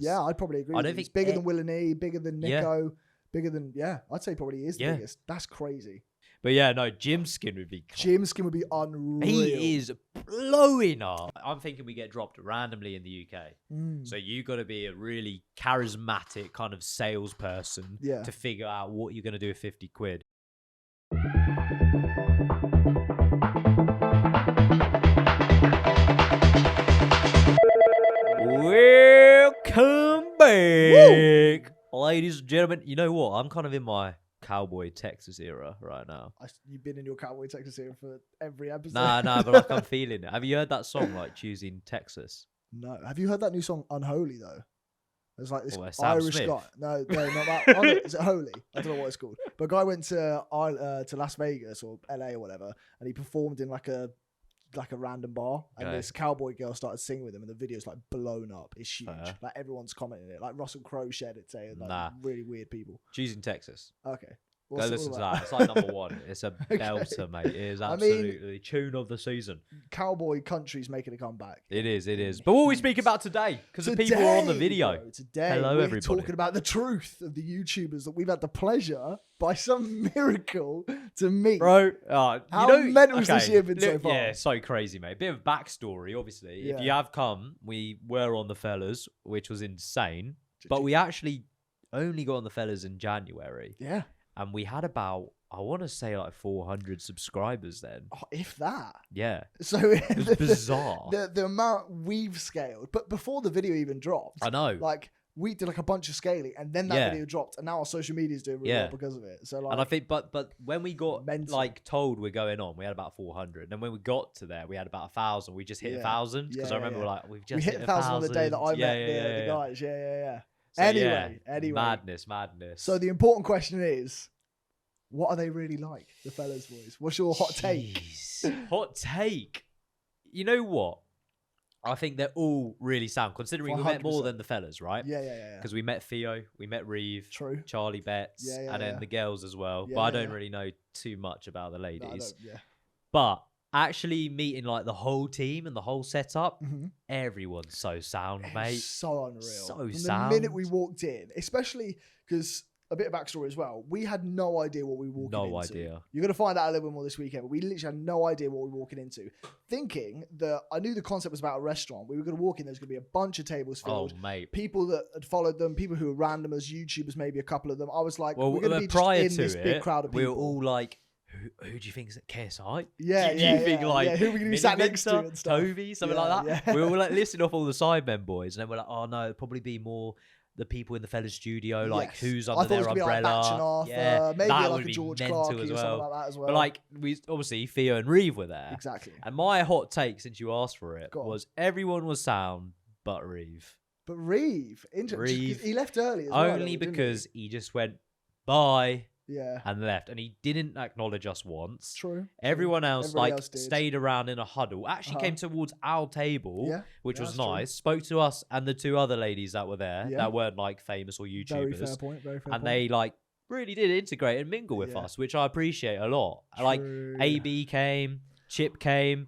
Yeah, I'd probably agree. With you. It's bigger than Will and E, bigger than Nico, bigger than I'd say probably is the biggest. That's crazy. But yeah, no, Jim's skin would be... Jim's skin would be unreal. He is blowing up. I'm thinking we get dropped randomly in the UK. So you got to be a really charismatic kind of salesperson to figure out what you're going to do with 50 quid. Welcome back. Woo! Ladies and gentlemen. You know what? I'm kind of in my Cowboy Texas era right now. You've been in your Cowboy Texas era for every episode. Nah, but like I'm feeling it. Have you heard that song, like Choosing Texas? No. Have you heard that new song, Unholy, though? There's like this Irish guy. No, not that. Is it Holy? I don't know what it's called. But a guy went to Las Vegas or LA or whatever, and he performed in like a random bar, and this cowboy girl started singing with him, and the video's like blown up. It's huge. Like everyone's commenting it. Like Russell Crowe shared it today. Like really weird people. Choosing Texas. Okay. Go listen to that. It's like #1. It's a belter, mate. It is absolutely tune of the season. Cowboy country's making a comeback. It is. But what are we speaking about today? Because the people are on the video. Today, hello we're everybody. Talking about the truth of the YouTubers that we've had the pleasure, by some miracle, to meet. Bro, how mental has this year been so far? Yeah, so crazy, mate. Bit of backstory, obviously. If you have come, we were on the Fellas, which was insane. But we actually only got on the Fellas in January. Yeah. And we had about, I want to say like 400 subscribers then. Oh, if that. Yeah. So it was bizarre. The amount we've scaled. But before the video even dropped. I know. Like, we did like a bunch of scaling, and then that video dropped, and now our social media is doing really well because of it. So like, and I think, but when we got like told we're going on, we had about 400. And when we got to there, we had about 1,000. We just hit 1,000 because I remember like we hit 1,000 on the day that I met the guys. Yeah. So, anyway. Madness. So the important question is, what are they really like, the Fellas boys? What's your hot take? Hot take. You know what? I think they're all really sound, considering 100%. We met more than the Fellas, right? Yeah. Because we met Theo, we met Reeve, Charlie Betts, and then the girls as well. But I don't really know too much about the ladies. No, but actually meeting like the whole team and the whole setup, everyone's so sound, mate. So unreal. So sound. The minute we walked in, especially because a bit of backstory as well, we had no idea what we were walking into. No idea. You're going to find out a little bit more this weekend, but we literally had no idea what we were walking into. Thinking that I knew the concept was about a restaurant. We were going to walk in, there's going to be a bunch of tables filled. Oh, mate. People that had followed them, people who were randomers, YouTubers, maybe a couple of them. I was like, we're going to be prior just in this big crowd of people. We were all like, who do you think is at KSI? Yeah, do you think like who are we going to be sat next to and stuff? Toby, something like that? Yeah. We were like listing off all the Sidemen boys, and then we're like, oh no, it'd probably be more the people in the Fellas studio, like who's under their umbrella. Maybe that like would a be George mental Clarke as or well. something like that as well. But like, we obviously Theo and Reeve were there. Exactly. And my hot take, since you asked for it, was everyone was sound but Reeve. But Reeve, interesting. He left early as well. Only because he just went bye. Yeah. And left. And he didn't acknowledge us once. True. Everyone else stayed around in a huddle. Actually came towards our table, which was nice. True. Spoke to us and the two other ladies that were there that weren't like famous or YouTubers. Very fair point. And they like really did integrate and mingle with us, which I appreciate a lot. True. Like AB came, Chip came.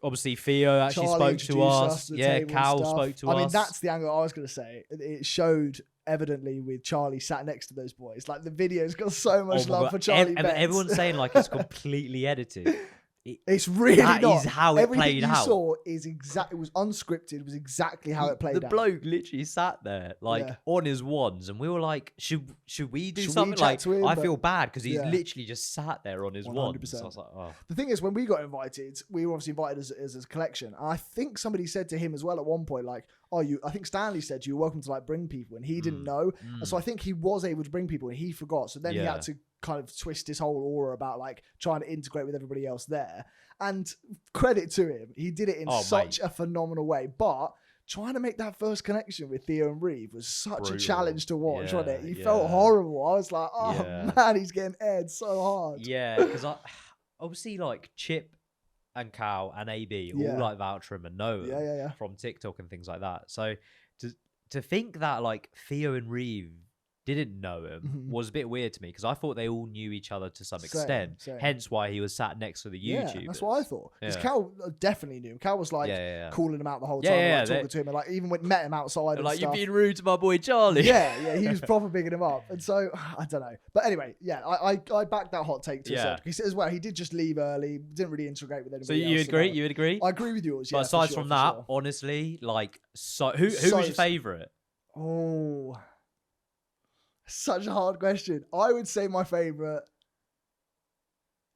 Obviously, Theo actually spoke to us. Cal spoke to us. I mean, that's the angle I was going to say. It showed evidently with Charlie sat next to those boys. Like the video's got so much love for Charlie. Everyone's saying like it's completely edited. It's really not. That is how it played out. Everything you saw is exactly. It was unscripted. It was exactly how it played out. The bloke literally sat there like on his wands, and we were like, "Should we do something?" Like, I feel bad because he's literally just sat there on his wands. So I was like, "Oh." The thing is, when we got invited, we were obviously invited as a collection. And I think somebody said to him as well at one point, like, "Oh, I think Stanley said you're welcome to like bring people," and he didn't know. And so I think he was able to bring people, and he forgot. So then he had to kind of twist his whole aura about like trying to integrate with everybody else there. And credit to him, he did it in such a phenomenal way. But trying to make that first connection with Theo and Reeve was such a challenge to watch, wasn't it? He felt horrible. I was like, man, he's getting aired so hard. Yeah, because obviously like Chip and Cal and AB all like vouch for him and know him from TikTok and things like that. So to think that like Theo and Reeve didn't know him was a bit weird to me because I thought they all knew each other to some extent. Same. Hence why he was sat next to the YouTubers. Yeah, that's what I thought. Because Cal definitely knew him. Cal was like calling him out the whole time, like, talking to him, and like even when met him outside and like, stuff. you've been rude to my boy Charlie. Yeah, he was proper bigging him up. And so I don't know. But anyway, I backed that hot take to a certain extent as well. He did just leave early, didn't really integrate with anybody. So you else agree? You would agree? I agree with yours. But aside from that, honestly, like, who was your favourite? Oh, such a hard question. I would say my favourite,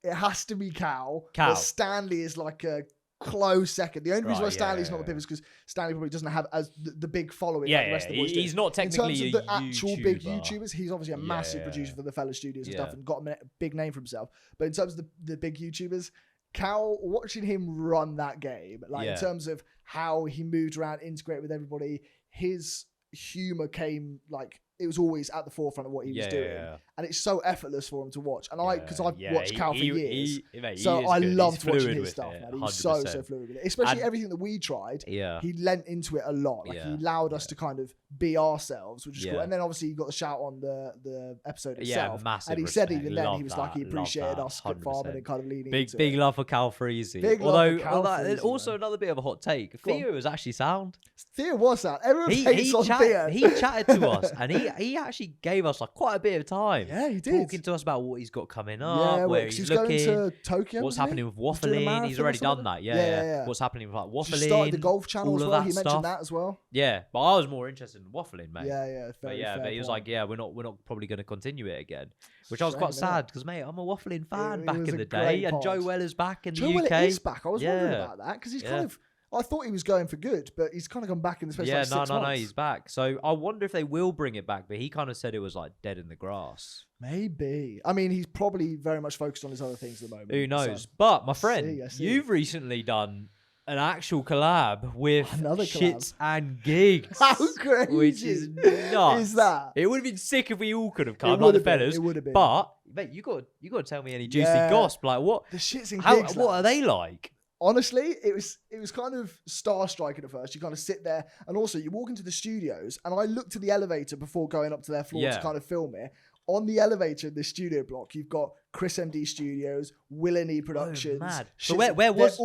it has to be Cal. But Stanley is like a close second. The only reason why Stanley's not the pivot is because Stanley probably doesn't have as the big following like the rest of the boys do. He's not technically in terms of the actual big YouTubers. He's obviously a massive producer for the Fellas Studios and stuff, and got a big name for himself. But in terms of the big YouTubers, Cal, watching him run that game, like in terms of how he moved around, integrated with everybody, his humor came like. It was always at the forefront of what he was doing. And it's so effortless for him to watch. And because I've watched Cal for years. So I loved watching his stuff, man. He was so fluid with it. Especially everything that we tried. He lent into it a lot. Like he allowed us to kind of be ourselves, which is cool. And then obviously you got the shout on the episode itself. Massive and he said even then, he was like, he appreciated us farming and kind of leaning into it. Big love for Cal Freezy. Although, also another bit of a hot take. Theo was actually sound. Theo was sound. Everyone hates on Theo. He chatted to us and he actually gave us like quite a bit of time. Yeah, he did. Talking to us about what he's got coming up, where he's looking, going to Tokyo, what's happening with waffling. He's already done that. Yeah. What's happening with like waffling? He started the golf channel as well. He mentioned that as well. Yeah, but I was more interested in waffling, mate. Yeah. But he was like, we're not probably going to continue it again, which I was quite sad because, mate, I'm a waffling fan back in the day, and Joe Weller's back in the UK. Joe Weller is back. I was wondering about that because he's kind of. I thought he was going for good, but he's kind of come back in the space like 6 months. No, he's back. So I wonder if they will bring it back, but he kind of said it was like dead in the grass. Maybe. I mean, he's probably very much focused on his other things at the moment. Who knows? So. But, my friend, you've recently done an actual collab with Shxts and Gigs. How crazy which is nuts. Is that? It would have been sick if we all could have come, like the fellas. It would have been. But, mate, you got to tell me any juicy gossip. Like, what? The Shxts and Gigs. What are they like? Honestly, it was kind of star-striking at first. You kind of sit there, and also you walk into the studios, and I looked to the elevator before going up to their floor to kind of film it. On the elevator in this studio block, you've got Chris MD Studios, Will and E Productions. Oh, mad. So where was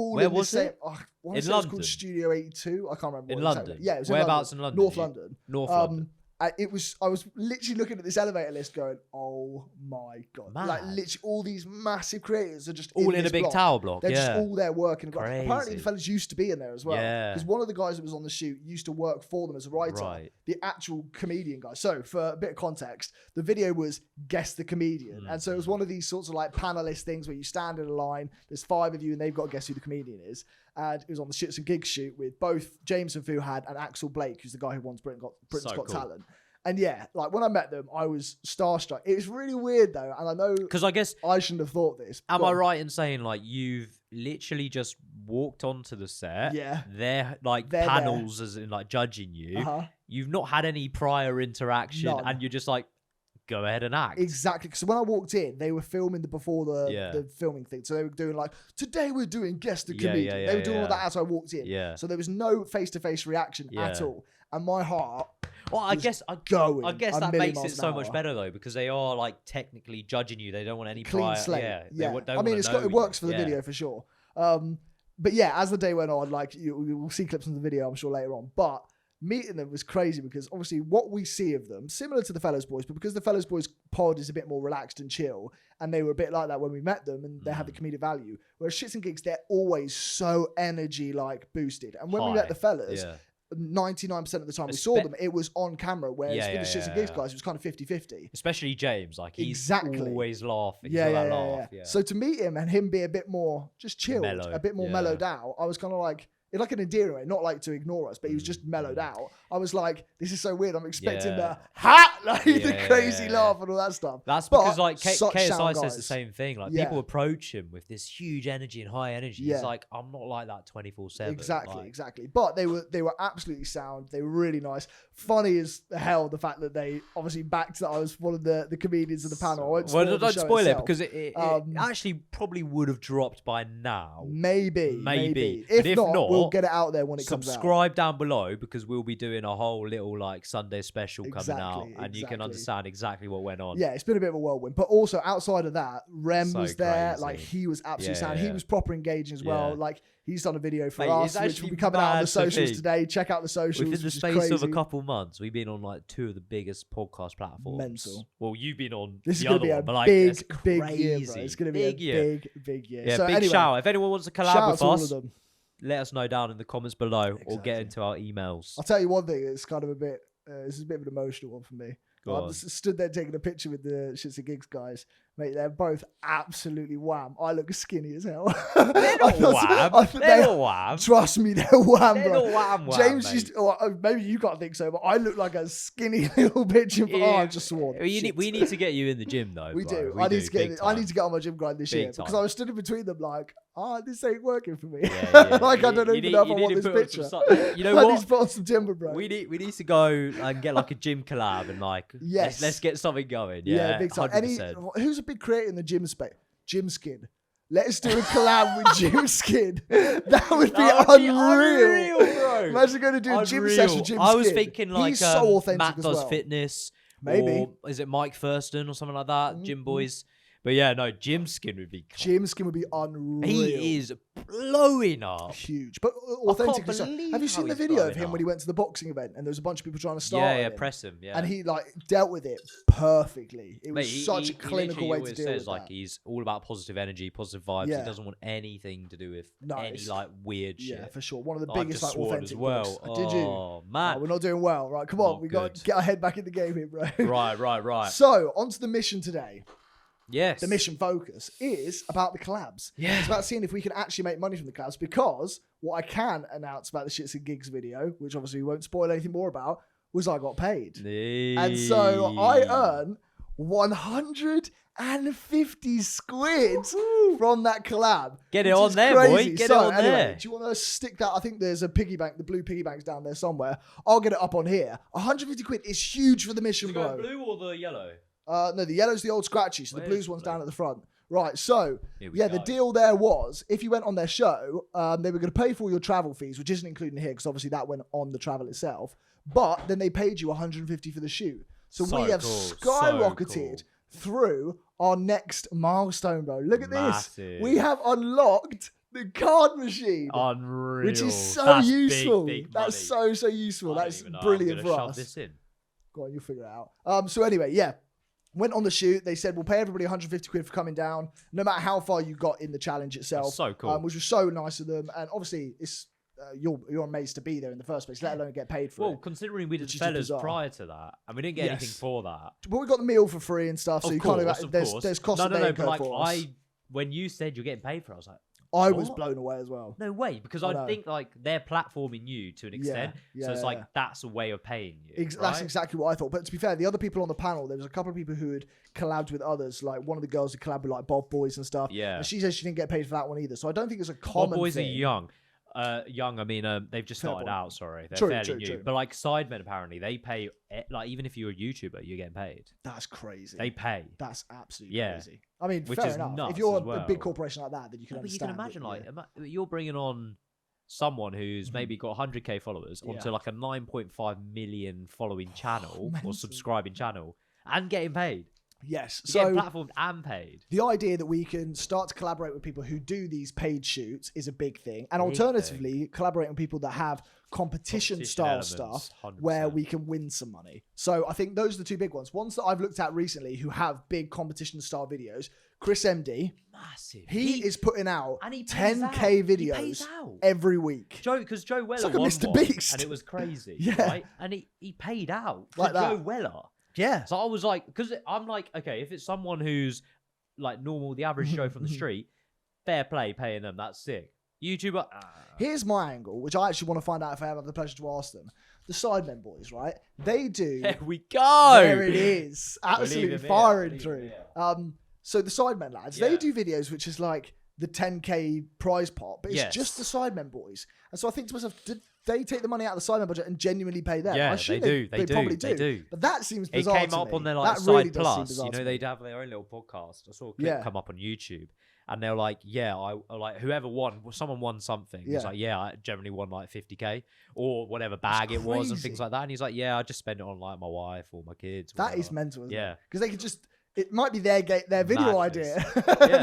it? In London. It's called Studio 82. I can't remember. In London? Yeah, it was Whereabouts in London? North London. North London. I was literally looking at this elevator list going, oh my God. Mad. Like literally all these massive creators are just all in a big block. tower block. They're just all there working. Crazy. Apparently the fellas used to be in there as well. Yeah. Because one of the guys that was on the shoot used to work for them as a writer. Right. The actual comedian guy. So for a bit of context, the video was Guess the Comedian. And so it was one of these sorts of like panelist things where you stand in a line, there's 5 of you and they've got to guess who the comedian is. And it was on the Shxts and Gigs shoot with both James and Fuhad and Axel Blake, who's the guy who won Britain's Got Talent. And yeah, like when I met them, I was starstruck. It was really weird though, and I know because I guess I shouldn't have thought this. Am I right in saying like you've literally just walked onto the set? Yeah, they're panels there. As in like judging you. You've not had any prior interaction, and you're just like, go ahead and act. Exactly. Because when I walked in, they were filming before the filming thing, so they were doing like, today we're doing Guess the Comedian. They were doing all that as I walked in. Yeah. So there was no face-to-face reaction at all, and my heart. Well, I guess that makes it so much better though, because they are like technically judging you. They don't want any clean slate. Yeah. I mean, it works for the video for sure. But yeah, as the day went on, like you'll see clips from the video, I'm sure later on. But meeting them was crazy because obviously what we see of them, similar to the Fellas Boys, but because the Fellas Boys pod is a bit more relaxed and chill, and they were a bit like that when we met them, and they have the comedic value. Whereas Shxts and Gigs, they're always so energy like boosted. And when we met the fellas. 99% of the time we saw them, it was on camera, whereas with the Shxts and Gigs guys, it was kind of 50-50. Especially James, like he's always laughing. Yeah. So to meet him and him be a bit more just chilled, a bit more mellowed out, I was kind of like, it's like an endearing way, not like to ignore us, but he was just mellowed out. I was like, this is so weird. I'm expecting the the crazy laugh and all that stuff. That's because like KSI says the same thing. Like people approach him with this huge energy and high energy. He's like, I'm not like that 24/7. Exactly. But they were absolutely sound. They were really nice. Funny as hell, the fact that they obviously backed that I was one of the comedians in the panel. Don't spoil it because it actually probably would have dropped by now. Maybe. If not, we'll get it out there when it comes out. Subscribe down below because we'll be doing a whole little like Sunday special coming out, and and you can understand exactly what went on. Yeah, it's been a bit of a whirlwind. But also outside of that, Rem was there. Crazy. Like, he was absolutely sound. He was proper engaging as well. Like, he's done a video for us, which will be coming out on the socials today. Check out the socials. Within the space of a couple months, we've been on like 2 of the biggest podcast platforms. Mental. Well, you've been on this the is going to be a big year, bro. It's going to be a big year. Yeah, so big anyway, shout. If anyone wants to collab with us, them. let us know down in the comments below or get into our emails. I'll tell you one thing. It's kind of a bit. This is a bit of an emotional one for me. I just stood there taking a picture with the Shxts and Gigs guys. Mate, they're both absolutely wham. I look skinny as hell. They're not wham. They're not wham. Trust me, they're wham, they're bro. Not wham, James used to, maybe you can't think so, but I look like a skinny little bitch. I just swore. We need to get you in the gym, though. We do. I need to get on my gym grind this year because I was stood in between them like, this ain't working for me. Like, I don't even know if I want this picture. You know what? I need to put on some timber, bro. We need to go and get like a gym collab and like, let's get something going. Yeah, big time. 100%. Who's a big creator in the gym space? Jim Skin. Let us do a collab with Jim Skin. That would be unreal, bro. Imagine going to do a gym session with Jim Skin. I was thinking like he's so authentic Matt as Does well. Fitness. Maybe. Or is it Mike Thurston or something like that? Gym Boys. But yeah, no, Jim Skin would be... Jim Skin would be unreal. He is blowing up. Huge. But authentic. Have you seen the video of him when he went to the boxing event and there was a bunch of people trying to start him? Press him, And he like dealt with it perfectly. It was such a clinical way to deal with like, he's all about positive energy, positive vibes. He doesn't want anything to do with any like weird shit. Yeah, for sure. One of the biggest like authentic as well. Did you? Oh, man. We're not doing well. Right, come on. We got to get our head back in the game here, bro. Right. So, on to the mission today. Yes. The mission focus is about the collabs. Yeah. It's about seeing if we can actually make money from the collabs, because what I can announce about the Shxts and Gigs video, which obviously we won't spoil anything more about, was I got paid. And so I earn 150 squid from that collab. Get it on there, boy. Get it on there. Do you want to stick that? I think there's a piggy bank, the blue piggy bank's down there somewhere. I'll get it up on here. 150 quid is huge for the mission, bro. The blue or the yellow? No, the yellow's the old scratchy, so the blue's one's down at the front. Right, so, the deal there was, if you went on their show, they were going to pay for all your travel fees, which isn't included here, because obviously that went on the travel itself, but then they paid you 150 for the shoot. So we have skyrocketed through our next milestone, bro. Look at this. We have unlocked the card machine. Unreal. Which is so useful. Big That's so useful. That's brilliant for us. This in. Go on, you'll figure it out. So anyway, went on the shoot. They said, we'll pay everybody 150 quid for coming down, no matter how far you got in the challenge itself. That's so cool. Which was so nice of them. And obviously, it's you're amazed to be there in the first place, let alone get paid for it. Well, considering we did Fellas prior to that, and we didn't get anything for that. But we got the meal for free and stuff, so you can't have, there's cost of but like, when you said you're getting paid for it, I was like, I was blown away as well. No way, because I think like they're platforming you to an extent, so it's like that's a way of paying you. That's exactly what I thought. But to be fair, the other people on the panel, there was a couple of people who had collabed with others. Like one of the girls who collabed with like Bob Boys and stuff. Yeah, and she said she didn't get paid for that one either. So I don't think it's a common. Bob Boys thing. Are young. I mean, they've just started out. Sorry, they're fairly new. But like Sidemen, apparently, they pay. Like even if you're a YouTuber, you're getting paid. That's crazy. They pay. That's absolutely crazy. I mean, which fair is enough. Nuts if you're a big corporation like that, then you can understand. But you can imagine, you're bringing on someone who's maybe got 100k followers onto like a 9.5 million following channel or subscribing channel and getting paid. Yes, so platformed and paid. The idea that we can start to collaborate with people who do these paid shoots is a big thing, and alternatively, collaborating with people that have competition style stuff 100%. Where we can win some money. So I think those are the two big ones. Ones that I've looked at recently who have big competition style videos. Chris MD, massive. He is putting out and 10k videos every week. Because Joe Weller like won Mr. Beast, and it was crazy. Right, and he paid out for like Joe Weller. Yeah. So I was like, because I'm like, okay, if it's someone who's like normal, the average Joe from the street, fair play paying them. That's sick. YouTuber. Here's my angle, which I actually want to find out if I have the pleasure to ask them. The Sidemen boys, right? They do. There we go. There it is. Absolutely firing through. So the Sidemen lads, they do videos which is like the 10k prize pot, but it's just the Sidemen boys. And so I think to myself, did they take the money out of the Sidemen budget and genuinely pay them? Yeah, they do. They probably do. But that seems bizarre. It came up on their like Side Plus. You know, they'd have their own little podcast. I saw a clip come up on YouTube, and they're like, yeah, I like whoever won, someone won something. He's like, yeah, I generally won like 50k or whatever bag it was and things like that. And he's like, yeah, I just spend it on like my wife or my kids. That is mental, isn't it? Because they could just. It might be their video idea,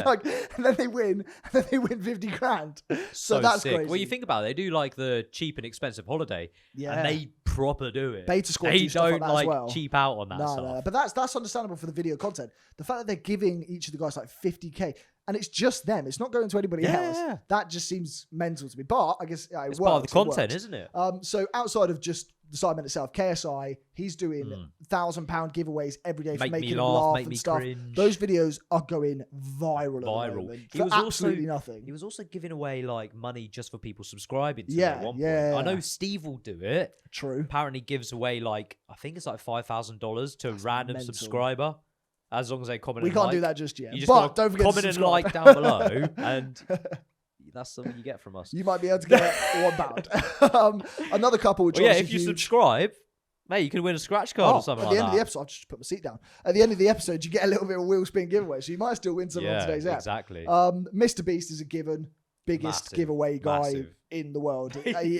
like, and then they win 50 grand. So that's sick. crazy. Well, you think about it, they do like the cheap and expensive holiday, and they proper do it. Beta squad they don't like like as well. cheap out on that stuff. No, but that's understandable for the video content. The fact that they're giving each of the guys like 50k, and it's just them. It's not going to anybody else. That just seems mental to me. But I guess it's part of the content, isn't it? So outside of just the Simon itself, KSI, he's doing £1,000 giveaways every day for making me laugh and stuff. Cringe. Those videos are going viral. He was absolutely nothing. He was also giving away like money just for people subscribing to him at one point. I know Steve will do it. True. Apparently gives away like, I think it's like $5,000 to a random subscriber. As long as they comment. We can't do that just yet. You just but don't forget comment to and like down below, and that's something you get from us. You might be able to get £1. Another couple, which if you subscribe, mate, you can win a scratch card or something like that. At the end of the episode, I'll just put my seat down. At the end of the episode, you get a little bit of a wheel spin giveaway, so you might still win something on today's app. Exactly. Mr. Beast is a given. Biggest giveaway guy in the world.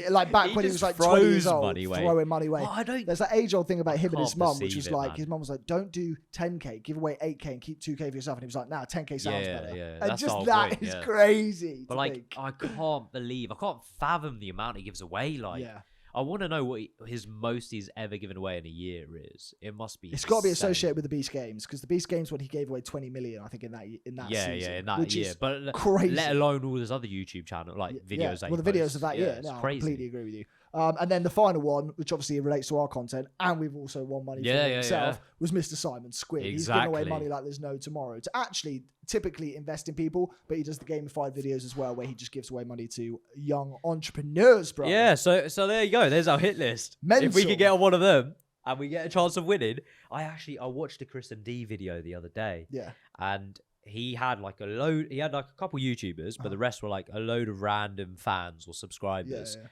Like back when he was like 20 years old, throwing money away. There's that age-old thing about him and his mum, which was like, his mum was like, don't do 10k, give away 8k and keep 2k for yourself. And he was like, nah, 10k sounds better. Yeah, and just that is crazy. But like, I can't fathom the amount he gives away. Like, I want to know what his most he's ever given away in a year is. It must be. It's got to be associated with the Beast Games, because the Beast Games, when he gave away 20 million, I think in that season. In that year. But crazy. Let alone all his other YouTube channel videos. Well, the videos of that year. No, I completely agree with you. And then the final one, which obviously relates to our content, and we've also won money for himself, was Mr. Simon Squid. He's giving away money like there's no tomorrow to actually typically invest in people, but he does the gamified videos as well, where he just gives away money to young entrepreneurs, bro. Yeah, so there you go. There's our hit list. Mental. If we could get on one of them and we get a chance of winning. I watched a Chris and D video the other day. Yeah. And he had like a couple YouTubers, but the rest were like a load of random fans or subscribers. Yeah.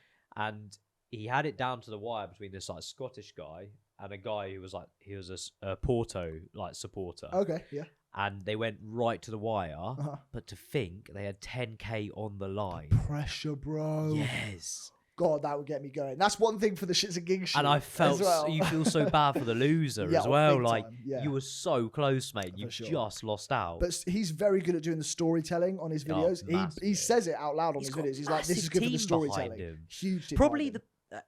And he had it down to the wire between this like Scottish guy and a guy who was like, he was a Porto like supporter. Okay, yeah. And they went right to the wire, but to think they had 10k on the line. The pressure, bro. Yes. God, that would get me going. That's one thing for the Shxts and Gigs shoot. And I felt you feel so bad for the loser as well. Like you were so close, mate. You just lost out. But he's very good at doing the storytelling on his videos. He says it out loud on his videos. He's like, "This is good for the storytelling." Huge team. Probably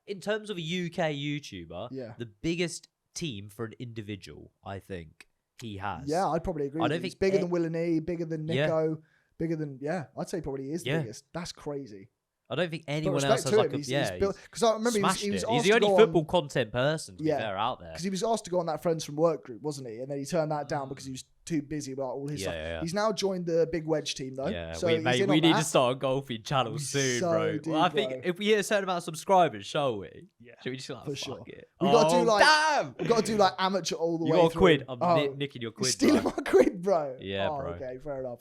in terms of a UK YouTuber, the biggest team for an individual, I think he has. Yeah, I'd probably agree. He's bigger than Will and E, bigger than Nico, bigger than I'd say probably he is the biggest. That's crazy. I don't think anyone else has like because I remember he was he's the only football content person to be fair out there. Because he was asked to go on that Friends from Work group, wasn't he? And then he turned that down because he was too busy about all his stuff. Yeah. He's now joined the Big Wedge team though. Yeah, so we need to start a golfing channel soon, bro. Well, I think if we hit a certain amount of subscribers, shall we? Yeah. Should we just like fuck it? We got to do like amateur all the way. You got a quid. I'm nicking your quid. Stealing my quid, bro. Yeah, bro. Okay, fair enough.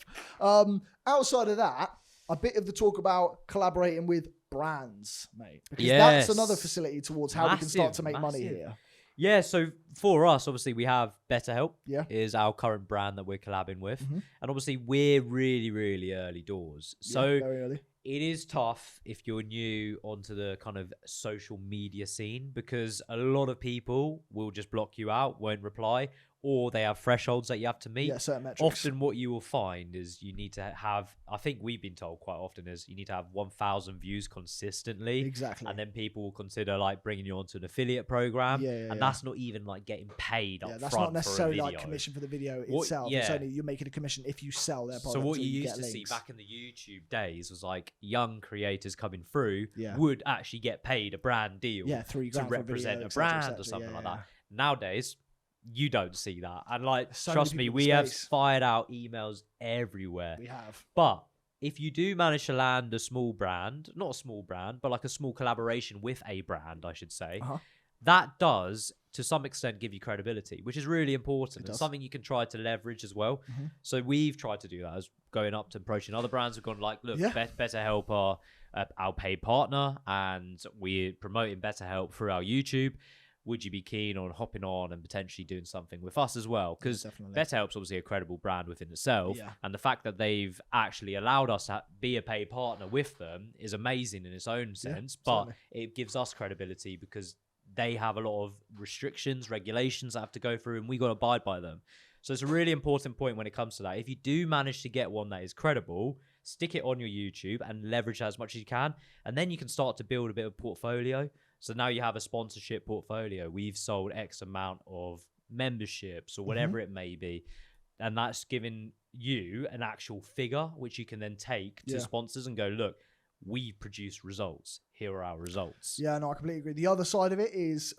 Outside of that, a bit of the talk about collaborating with brands, mate, because that's another facility towards how we can start to make money here. Yeah, so for us, obviously, we have BetterHelp is our current brand that we're collabing with. And obviously, we're really, really early doors. So very early. It is tough if you're new onto the kind of social media scene, because a lot of people will just block you out, won't reply, or they have thresholds that you have to meet. Yeah, certain metrics. Often what you will find is you need to have, I think we've been told quite often, is you need to have 1,000 views consistently. Exactly. And then people will consider like bringing you onto an affiliate program. And that's not even like getting paid up front. That's not necessarily like commission for the video itself. It's only you're making a commission if you sell their product. So what you used to see back in the YouTube days was like young creators coming through would actually get paid a brand deal to represent a brand or something like that. Nowadays, you don't see that. And like, trust me, we have fired out emails everywhere. We have. But if you do manage to land a small brand, not a small brand, but like a small collaboration with a brand, I should say, that does to some extent give you credibility, which is really important and something you can try to leverage as well. So we've tried to do that as going up to approaching other brands. We've gone like, look, BetterHelp are our paid partner, and we're promoting BetterHelp through our YouTube. would you be keen on hopping on and potentially doing something with us as well? Because BetterHelp's obviously a credible brand within itself. Yeah. And the fact that they've actually allowed us to be a paid partner with them is amazing in its own sense. But it gives us credibility because they have a lot of restrictions, regulations that have to go through, and we got to abide by them. So it's a really important point when it comes to that. If you do manage to get one that is credible, stick it on your YouTube and leverage that as much as you can. And then you can start to build a bit of portfolio. So now you have a sponsorship portfolio. We've sold X amount of memberships or whatever it may be. And that's giving you an actual figure, which you can then take to sponsors and go, look, we produce results. Here are our results. Yeah, no, I completely agree. The other side of it is,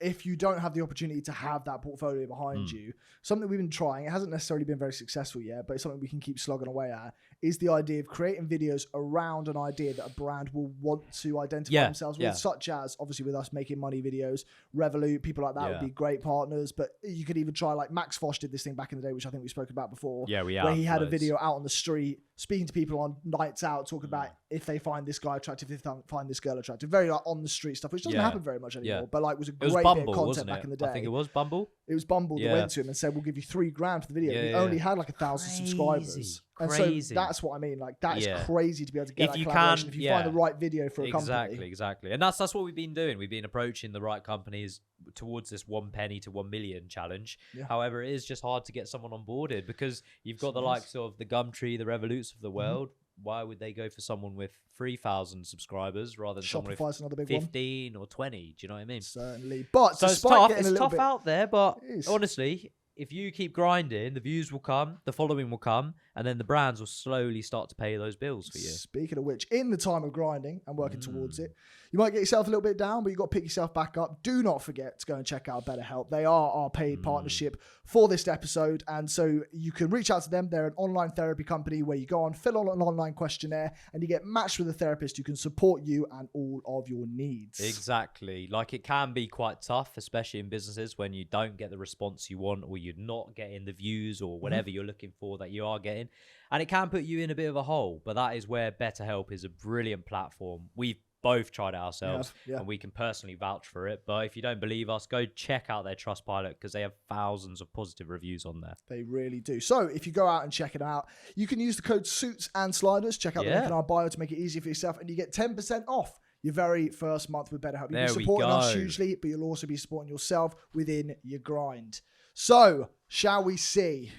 if you don't have the opportunity to have that portfolio behind you, something we've been trying, it hasn't necessarily been very successful yet, but it's something we can keep slogging away at, is the idea of creating videos around an idea that a brand will want to identify themselves with, such as, obviously with us making money videos, Revolut, people like that would be great partners, but you could even try, like Max Fosh did this thing back in the day, which I think we spoke about before, where he had a video out on the street, speaking to people on nights out, talking about if they find this guy attractive, if they find this girl attractive, very like on the street stuff, which doesn't happen very much anymore, but like was a great bit of content back in the day. I think it was Bumble. It was Bumble that went to him and said, we'll give you $3,000 for the video. He only had like 1,000 subscribers. And so that's what I mean. Like, that is crazy to be able to get that collaboration if you find the right video for a company. Exactly. And that's what we've been doing. We've been approaching the right companies towards this 1 penny to 1 million challenge. However, it is just hard to get someone onboarded because you've got the likes of the Gumtree, the Revoluts of the world. Why would they go for someone with 3,000 subscribers rather than someone with another big 15 or 20? Do you know what I mean? Certainly. But so it's tough. It's tough out there, but honestly, if you keep grinding, the views will come, the following will come, and then the brands will slowly start to pay those bills for you. Speaking of which, in the time of grinding and working towards it, you might get yourself a little bit down, but you've got to pick yourself back up. Do not forget to go and check out BetterHelp. They are our paid partnership for this episode, and so you can reach out to them. They're an online therapy company where you go on, fill out an online questionnaire, and you get matched with a therapist who can support you and all of your needs. Exactly. Like, it can be quite tough, especially in businesses, when you don't get the response you want, or you're not getting the views or whatever you're looking for that you are getting. And it can put you in a bit of a hole, but that is where BetterHelp is a brilliant platform. We've both tried it ourselves, and we can personally vouch for it. But if you don't believe us, go check out their Trustpilot because they have thousands of positive reviews on there. They really do. So if you go out and check it out, you can use the code Suits and Sliders. Check out the link in our bio to make it easy for yourself, and you get 10% off your very first month with BetterHelp. You'll be supporting us hugely, but you'll also be supporting yourself within your grind. So shall we see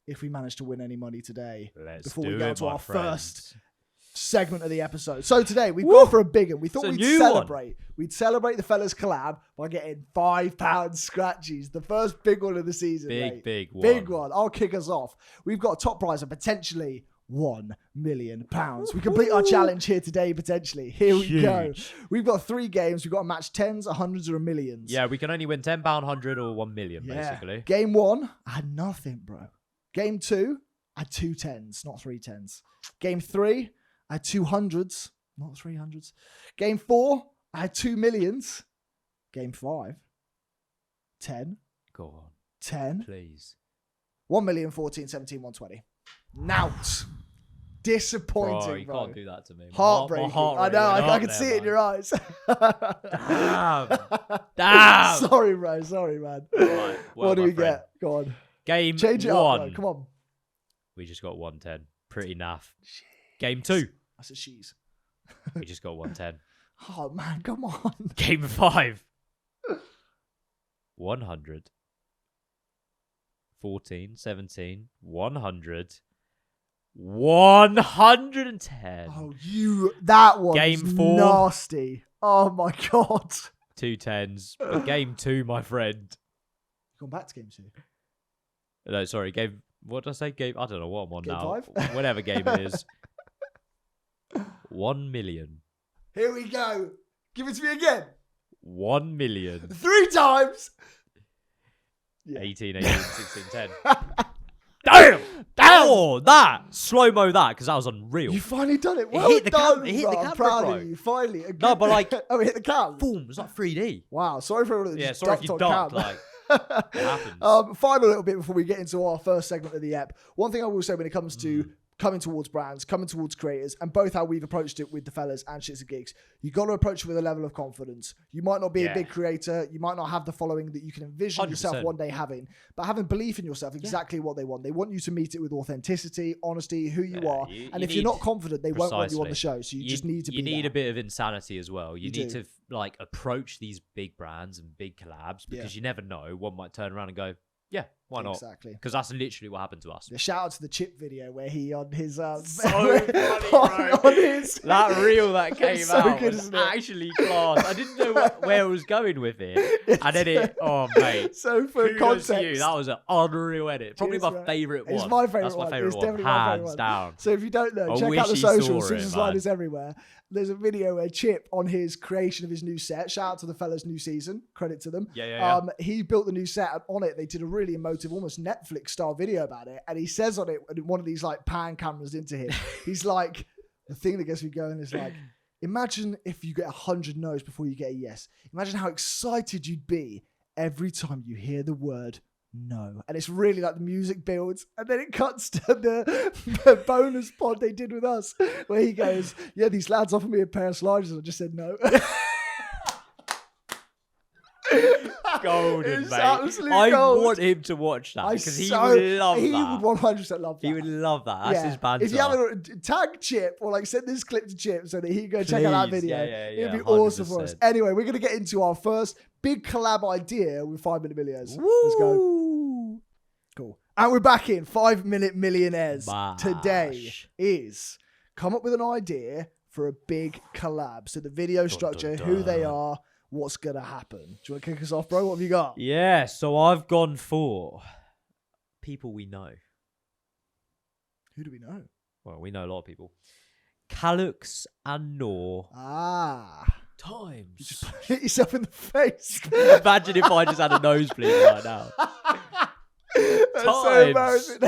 if we manage to win any money today before we go to our first segment of the episode? So today we've gone for a big one. We thought we'd celebrate the Fellas collab by getting £5 scratchies. The first big one of the season. Big one. I'll kick us off. We've got a top prize of potentially £1 million. We complete our challenge here today, potentially. Here we go. We've got 3 games. We've got to match tens, hundreds, or millions. Yeah, we can only win £10, 100, or 1 million, basically. Game 1, I had nothing, bro. Game 2, I had 2 tens, not 3 tens. Game 3, I had 2 hundreds, not 3 hundreds. Game 4, I had 2 millions. Game 5, 10. Go on. 10. Please. 1 million, 14, 17, 120. Nout. Disappointing, bro. You can't do that to me. Heartbreaking. I know. I can see it in your eyes. Damn. Sorry, bro. Sorry, man. Right, what do we get? Go on. Game Change it 1. Up, come on. We just got 110. Pretty naff. Game 2. That's a cheese. We just got 110. Oh, man. Come on. Game 5. 100. 14, 17, 100. 110. Oh, that one. Game 4. Nasty. Oh, my God. 2 tens. But game 2, my friend. You've gone back to game 2. No, sorry. What did I say? Game. I don't know what I'm on game now. 5? Whatever game it is. 1 million. Here we go. Give it to me again. 1 million. 3 times. 18, 16, 10. Damn! Oh, that! Slow-mo that, because that was unreal. You finally done it. Well done, it hit the camera, I'm proud bro. of you. Finally. No, but like... Oh, it hit the cam? Boom. It's like 3D. Wow. Sorry for everyone that just sorry if you ducked, like... It happens. Final little bit before we get into our first segment of the app. One thing I will say when it comes to coming towards brands, coming towards creators, and both how we've approached it with the Fellas and Shxts and Gigs. You got to approach it with a level of confidence. You might not be a big creator, you might not have the following that you can envision 100%. yourself one day having, but having belief in yourself, exactly what they want. They want you to meet it with authenticity, honesty, who you are, and if you're not confident, they won't want you on the show. So you just need to be. You need a bit of insanity as well. You need to like approach these big brands and big collabs because you never know. One might turn around and go, yeah, why not? Exactly. Because that's literally what happened to us. The shout out to the Chip video where he on his so funny, bro. on his that reel that came so out good, was actually class. I didn't know where I was going with it, and then it. Oh mate. So for context, to you, that was an unreal edit. Probably my favourite one. It's my favourite That's one. my favourite one, hands down. So if you don't know, check out the socials. Susan Sliders everywhere. There's a video where Chip, on his creation of his new set, shout out to the Fellas new season, credit to them. He built the new set, and on it they did a really emotive, almost Netflix style video about it. And he says on it, one of these like pan cameras into him, he's like, the thing that gets me going is like, imagine if you get 100 no's before you get a yes. Imagine how excited you'd be every time you hear the word no. And it's really like the music builds and then it cuts to the bonus pod they did with us where he goes, yeah, these lads offered me a pair of sliders and I just said no. Golden, mate. I want him to watch that because he would love that. He would 100% love that. He would love that. That's his banter. If you have tag Chip or like send this clip to Chip so that he can go check out that video. It'd be 100%. awesome for us. Anyway, we're going to get into our first big collab idea with 5 Minute Millionaires. Let's go. Cool. And we're back in 5 Minute Millionaires. Today is come up with an idea for a big collab. So the video structure, who they are, what's going to happen. Do you want to kick us off, bro? What have you got? Yeah, so I've gone for people we know. Who do we know? Well, we know a lot of people. Collabs and Nor. Times. You just hit yourself in the face. Imagine if I just had a nosebleed right now. That's so embarrassing.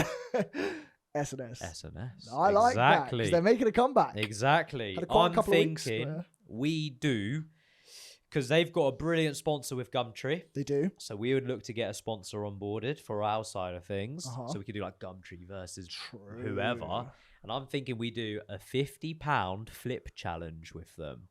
SNS. SNS. I like that because they're making a comeback. Exactly. I'm thinking we do, because they've got a brilliant sponsor with Gumtree. They do. So we would look to get a sponsor onboarded for our side of things. So we could do like Gumtree versus whoever. And I'm thinking we do a £50 flip challenge with them.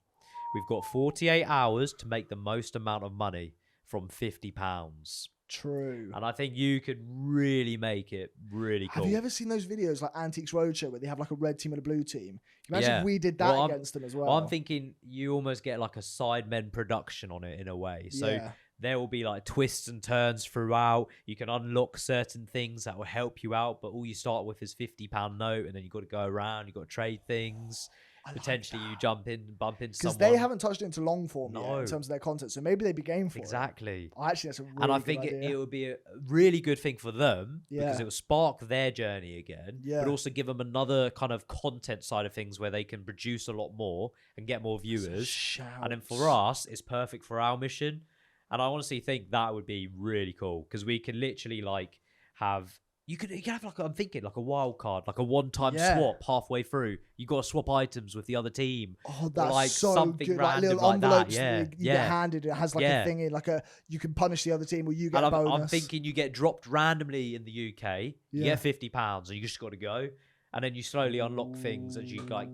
We've got 48 hours to make the most amount of money from £50. True. And I think you could really make it really cool. Have you ever seen those videos like Antiques Roadshow where they have like a red team and a blue team? Imagine if we did that against them as well. I'm thinking you almost get like a Sidemen production on it in a way. So there will be like twists and turns throughout. You can unlock certain things that will help you out, but all you start with is £50 note, and then you've got to go around, you've got to trade things. Potentially you bump into someone. Because they haven't touched it into long form yet in terms of their content. So maybe they'd be game for it. Exactly. Actually, that's a really And I good think idea. it would be a really good thing for them because it will spark their journey again, but also give them another kind of content side of things where they can produce a lot more and get more viewers. And then for us, it's perfect for our mission. And I honestly think that would be really cool because we can literally like have... You can have like, I'm thinking like a wild card, like a one-time swap halfway through. You got to swap items with the other team. Oh, that's like so something good. random Like little envelopes that. you get handed. It has like a thing in, like you can punish the other team or you get a bonus. I'm thinking you get dropped randomly in the UK. You get £50 and you just got to go. And then you slowly unlock things as you like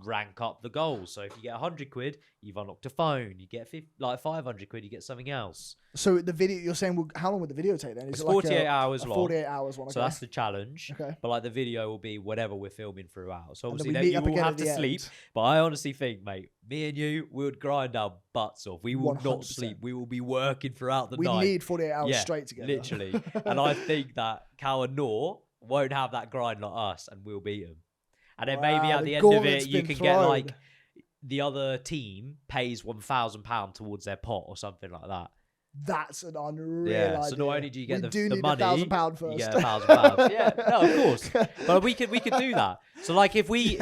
rank up the goals. So if you get 100 quid, you've unlocked a phone. You get 500 quid, you get something else. So the video, you're saying, how long would the video take then? It's 48 hours long. 48 hours one. Okay. So that's the challenge. Okay. But like the video will be whatever we're filming throughout. So obviously you will have to sleep. But I honestly think, mate, me and you, we would grind our butts off. We will 100%. Not sleep. We will be working throughout the night. We need 48 hours straight together. Literally. And I think that Cal and Nor won't have that grind like us and we'll beat them. And then maybe at the end of it, you can get like the other team pays £1,000 towards their pot or something like that. That's an unreal idea. So not only do you get the money, £1,000 first. You get £1,000. Yeah, no, of course. But we could do that. So like if we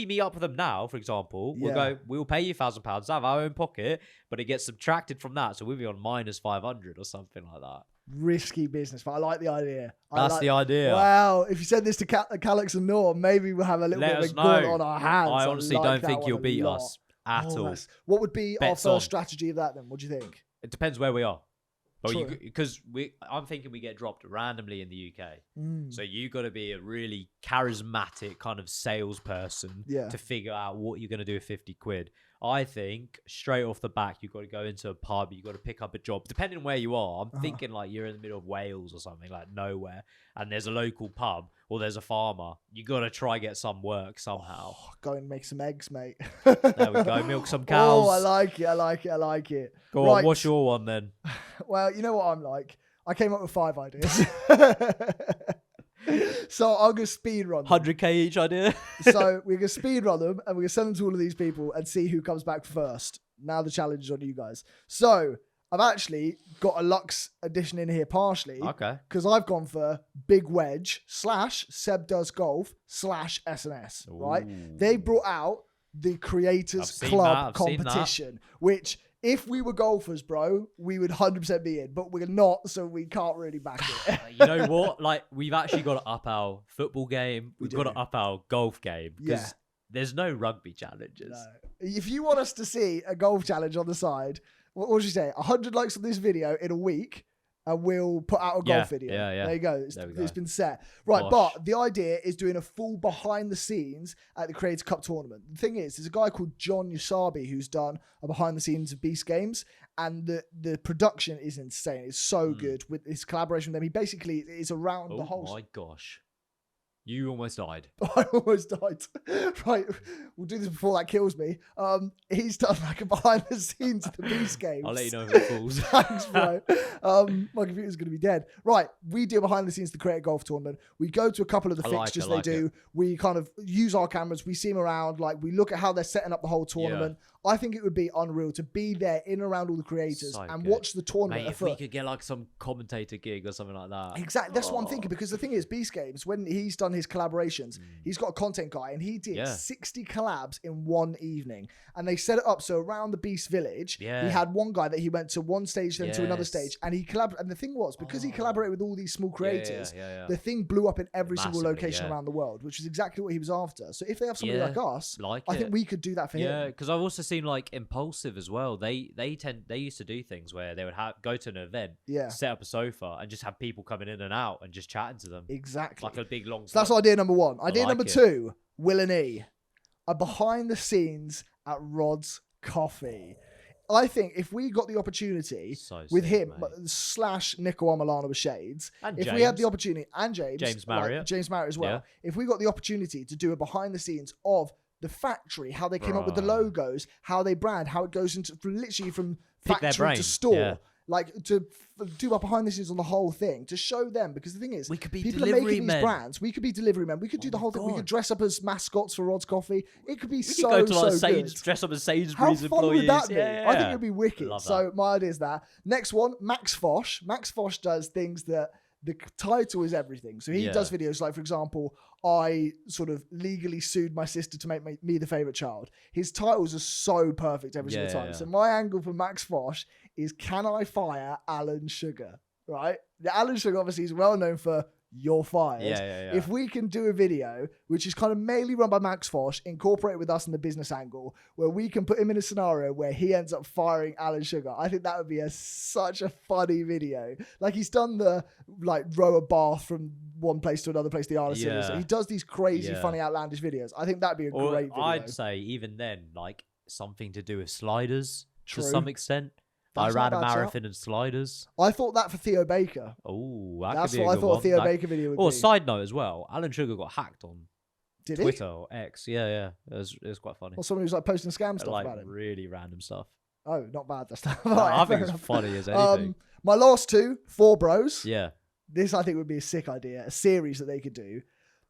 meet up with them now, for example, we'll pay you £1,000 out of our own pocket, but it gets subtracted from that, so we'll be on minus 500 or something like that. Risky business, but I like the idea. That's the idea. Wow, if you said this to Collabs and Nor, maybe we'll have a little bit of a good on our hands. I honestly don't think you'll beat us at all. What would be our first strategy of that then? What do you think? It depends where we are. But I'm thinking we get dropped randomly in the UK. So you got to be a really charismatic kind of salesperson to figure out what you're going to do with 50 quid. I think straight off the back, you've got to go into a pub, you've got to pick up a job. Depending on where you are, I'm thinking like you're in the middle of Wales or something, like nowhere, and there's a local pub or there's a farmer. You got to try get some work somehow. Oh, go and make some eggs, mate. There we go, milk some cows. Oh, I like it. Go on, what's your one then? Well, you know what I'm like? I came up with 5 ideas. So I'm going to speed run them. 100k each idea. So we're going to speed run them and we're going to send them to all of these people and see who comes back first. Now the challenge is on you guys. So I've actually got a Lux edition in here partially. Okay. Because I've gone for Big Wedge / Seb Does Golf / SNS, right? They brought out the Creators Club competition, which... if we were golfers, bro, we would 100% be in, but we're not, so we can't really back it. You know what? Like, we've actually got to up our football game. We've got to up our golf game because there's no rugby challenges. No. If you want us to see a golf challenge on the side, what would you say? 100 likes on this video in a week, and we'll put out a golf video. Yeah. There you go. It's been set. Right, but the idea is doing a full behind the scenes at the Creators Cup tournament. The thing is, there's a guy called John Yasabi who's done a behind the scenes of Beast Games, and the production is insane. It's so good with his collaboration with them. He basically is around the whole... Oh my gosh. You almost died. I almost died. Right, we'll do this before that kills me. He's done like a behind the scenes of the Beast Games. I'll let you know if it falls. Thanks, bro. My computer's going to be dead. Right, we do behind the scenes of the Creator Golf Tournament. We go to a couple of the fixtures they do. We kind of use our cameras. We see them around. Like, we look at how they're setting up the whole tournament. I think it would be unreal to be there in and around all the creators and watch the tournament. Mate, if we could get like some commentator gig or something like that. Exactly. That's what I'm thinking, because the thing is, Beast Games, when he's done his collaborations, he's got a content guy and he did 60 collabs in one evening. And they set it up so around the Beast Village, he had one guy that he went to one stage, then to another stage. And he collaborated. And the thing was, because he collaborated with all these small creators, the thing blew up in every single location around the world, which is exactly what he was after. So if they have somebody like us, I think we could do that for him. Yeah, because I've also seen like Impulsive as well. They used to do things where they would go to an event, set up a sofa, and just have people coming in and out and just chatting to them. Exactly, like a big long. So that's idea number 1. Idea number 2: Will and E, a behind the scenes at Rod's Coffee. I think if we got the opportunity with him / Nico Milano with Shxts, and if we had the opportunity, and James Marriott as well, if we got the opportunity to do a behind the scenes of the factory, how they came up with the logos, how they brand, how it goes into literally from factory to store, like to do up behind the scenes on the whole thing, to show them, because the thing is, we could be people are making these brands. We could be delivery men. We could do the whole thing. We could dress up as mascots for Rod's Coffee. It could be so go to like good. Dress up as Sainsbury's employees. How fun would that be? I think it'd be wicked. So my idea is that. Next one, Max Fosh. Max Fosh does things that the title is everything. So he does videos like, for example, I sort of legally sued my sister to make me the favorite child. His titles are so perfect every single time. So my angle for Max Fosh is, can I fire Alan Sugar? Right? The Alan Sugar obviously is well known for you're fired. If we can do a video which is kind of mainly run by Max Fosh, incorporate with us in the business angle, where we can put him in a scenario where he ends up firing Alan Sugar, I think that would be such a funny video. Like, he's done the row a bath from one place to another place, the artist. So he does these crazy, funny, outlandish videos. I think that'd be a great video. I'd say even then, like something to do with sliders to some extent. I ran a marathon in sliders. I thought that for Theo Baker. Oh, that's what I thought a Theo Baker video would be. Or side note as well, Alan Sugar got hacked on Twitter or X. Yeah. It was quite funny. Or someone who's like posting scam stuff about it. Really random stuff. Oh, not bad. That's not I think it's funny as anything. My last 2, 4 Bros. Yeah. This I think would be a sick idea. A series that they could do.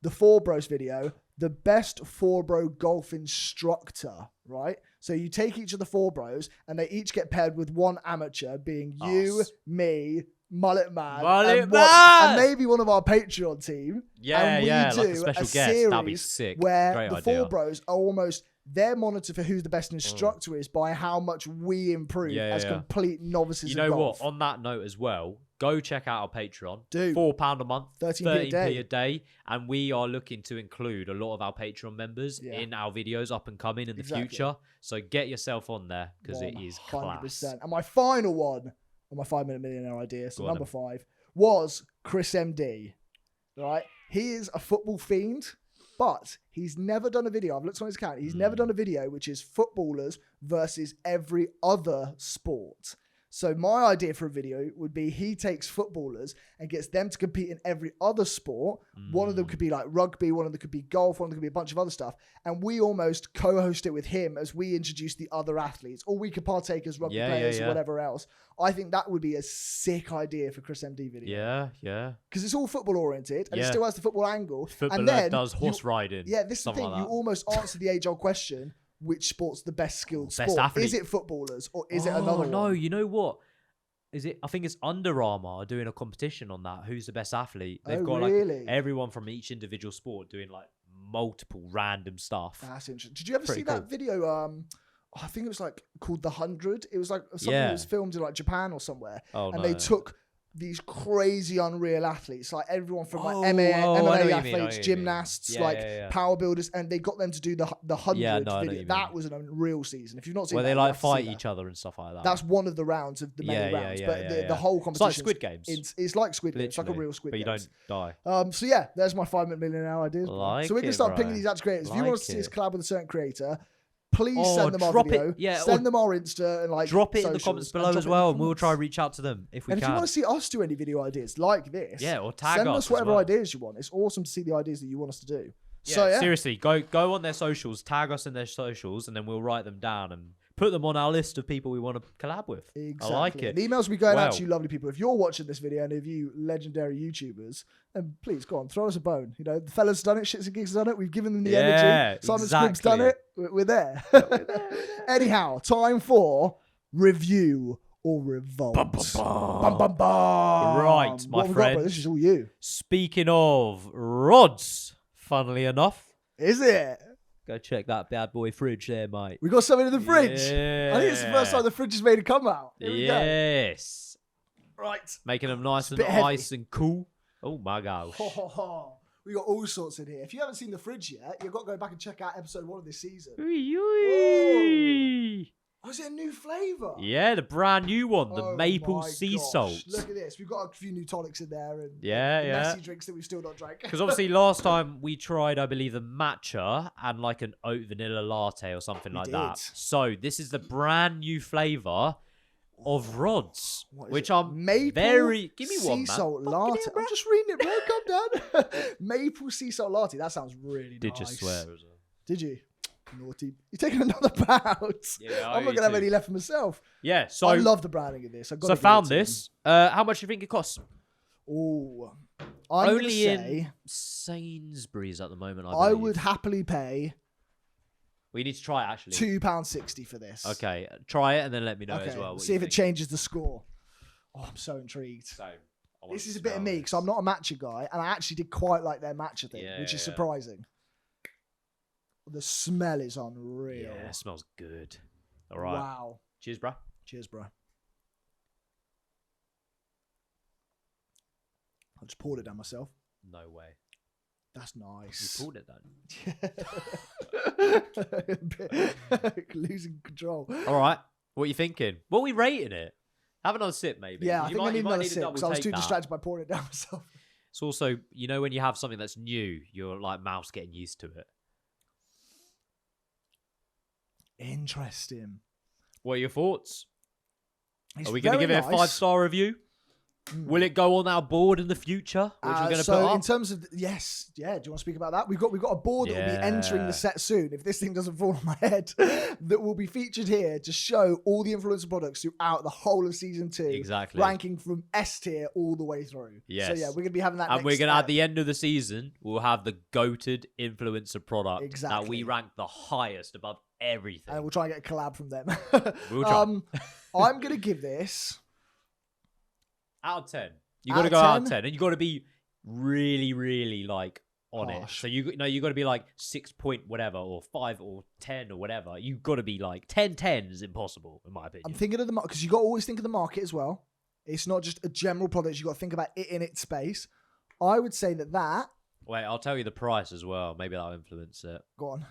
The 4 Bros video. The best 4 bro golf instructor, right? So you take each of the 4 bros and they each get paired with one amateur, being you, me, Mullet Man, and maybe one of our Patreon team. And we do like a special guest. That'd be sick. Where Great the idea. 4 bros are almost, they're monitored for who the best instructor is by how much we improve as complete novices. You know in golf. what? On that note as well, go check out our Patreon. Dude, £4 a month, 13p a day. And we are looking to include a lot of our Patreon members in our videos up and coming in the future. So get yourself on there, because it is class. And my final one, on my 5-minute millionaire idea. So number 5 was Chris MD. Right? He is a football fiend, but he's never done a video. I've looked on his account. He's never done a video which is footballers versus every other sport. So my idea for a video would be he takes footballers and gets them to compete in every other sport. One of them could be like rugby, one of them could be golf, one of them could be a bunch of other stuff. And we almost co-host it with him as we introduce the other athletes. Or we could partake as rugby players or whatever else. I think that would be a sick idea for Chris MD video. Yeah. Because it's all football oriented and it still has the football angle. Footballer and then does horse riding. Yeah, this is the thing. Like you almost answer the age-old question. Which sport's the best skilled sport? Athlete. Is it footballers or is it another one? No, you know what? Is it? I think it's Under Armour doing a competition on that. Who's the best athlete? They've got like everyone from each individual sport doing like multiple random stuff. That's interesting. Did you ever see that video? I think it was like called The 100. It was like something that was filmed in like Japan or somewhere. And they took these crazy unreal athletes, like everyone from like MMA athletes, gymnasts, power builders, and they got them to do the 100 video. That was an unreal season. If you've not seen where that, they like fight each other and stuff like that. That's one of the rounds of the many rounds. But the whole competition, it's like Squid Games. It's like Squid Games. It's like a real Squid Games. But you don't die. So yeah, there's my 5-minute millionaire ideas. Like so we're gonna start pinging these out to creators. If you want to see us collab with a certain creator, please send them our video. Send them our Insta and like drop it in the comments below as well, and we'll try and reach out to them if we can. And if you want to see us do any video ideas like this, or tag send us whatever ideas you want. It's awesome to see the ideas that you want us to do. Yeah, so seriously, go on their socials, tag us in their socials, and then we'll write them down and put them on our list of people we want to collab with. Exactly. I like it. The emails will be going out to you lovely people. If you're watching this video and if you legendary YouTubers, then please go on, throw us a bone. You know, the fellas done it, Shxts and Gigs done it. We've given them the energy. Simon Squibb's done it. We're there. Anyhow, time for review or revolt. Bum, bum, bum. Bum, bum, bum. Right, my friend. This is all you. Speaking of rods, funnily enough. Is it? Go check that bad boy fridge there, mate. We got something in the fridge. Yeah. I think it's the first time the fridge has made a come out. Here we go. Right. Making them nice and nice and cool. Oh my gosh. We got all sorts in here. If you haven't seen the fridge yet, you've got to go back and check out episode 1 of this season. Oh, is it a new flavour? Yeah, the brand new one, the maple sea salt. Look at this. We've got a few new tonics in there and messy drinks that we've still not drank. Because obviously last time we tried, I believe, the matcha and like an oat vanilla latte or something like that. So this is the brand new flavour of rods, which I'm very... Give me one, man. Sea salt latte. I'm just reading it, bro. Calm down. Maple sea salt latte. That sounds really nice. Did you swear as well? Did you? Naughty. You're taking another pout. Yeah, I'm not going to have any left for myself. Yeah, so... I love the branding of this. So I found this. How much do you think it costs? Oh, only in Sainsbury's at the moment, I would happily pay... We need to try it, actually. £2.60 for this. Okay, try it and then let me know as well. See if it changes the score. Oh, I'm so intrigued. This is a bit of me because I'm not a matcha guy, and I actually did quite like their matcha thing, which is surprising. The smell is unreal. Yeah, it smells good. All right. Wow. Cheers, bro. Cheers, bro. I just poured it down myself. No way. That's nice. You poured it down. Losing control. All right. What are you thinking? What are we rating it? Have another sip, maybe. Yeah, I think I need another sip because I was too distracted by pouring it down myself. It's also, you know, when you have something that's new, your like mouth's getting used to it. Interesting. What are your thoughts? Are we going to give it a 5-star review? Will it go on our board in the future? Which we're going to put up? In terms of yes, yeah. Do you want to speak about that? We've got a board that will be entering the set soon. If this thing doesn't fall on my head, that will be featured here to show all the influencer products throughout the whole of season 2. Exactly. Ranking from S tier all the way through. Yes. So yeah, we're going to be having that. And we're going to at the end of the season, we'll have the goated influencer product that we rank the highest above everything. And we'll try and get a collab from them. We'll try. I'm going to give this. Out of 10. You got to go out of 10. And you got to be really, really like on it. So you got to be like 6 point whatever or 5 or 10 or whatever. You got to be like 10 is impossible in my opinion. I'm thinking of the market because you got to always think of the market as well. It's not just a general product. You got to think about it in its space. I would say that. Wait, I'll tell you the price as well. Maybe that'll influence it. Go on.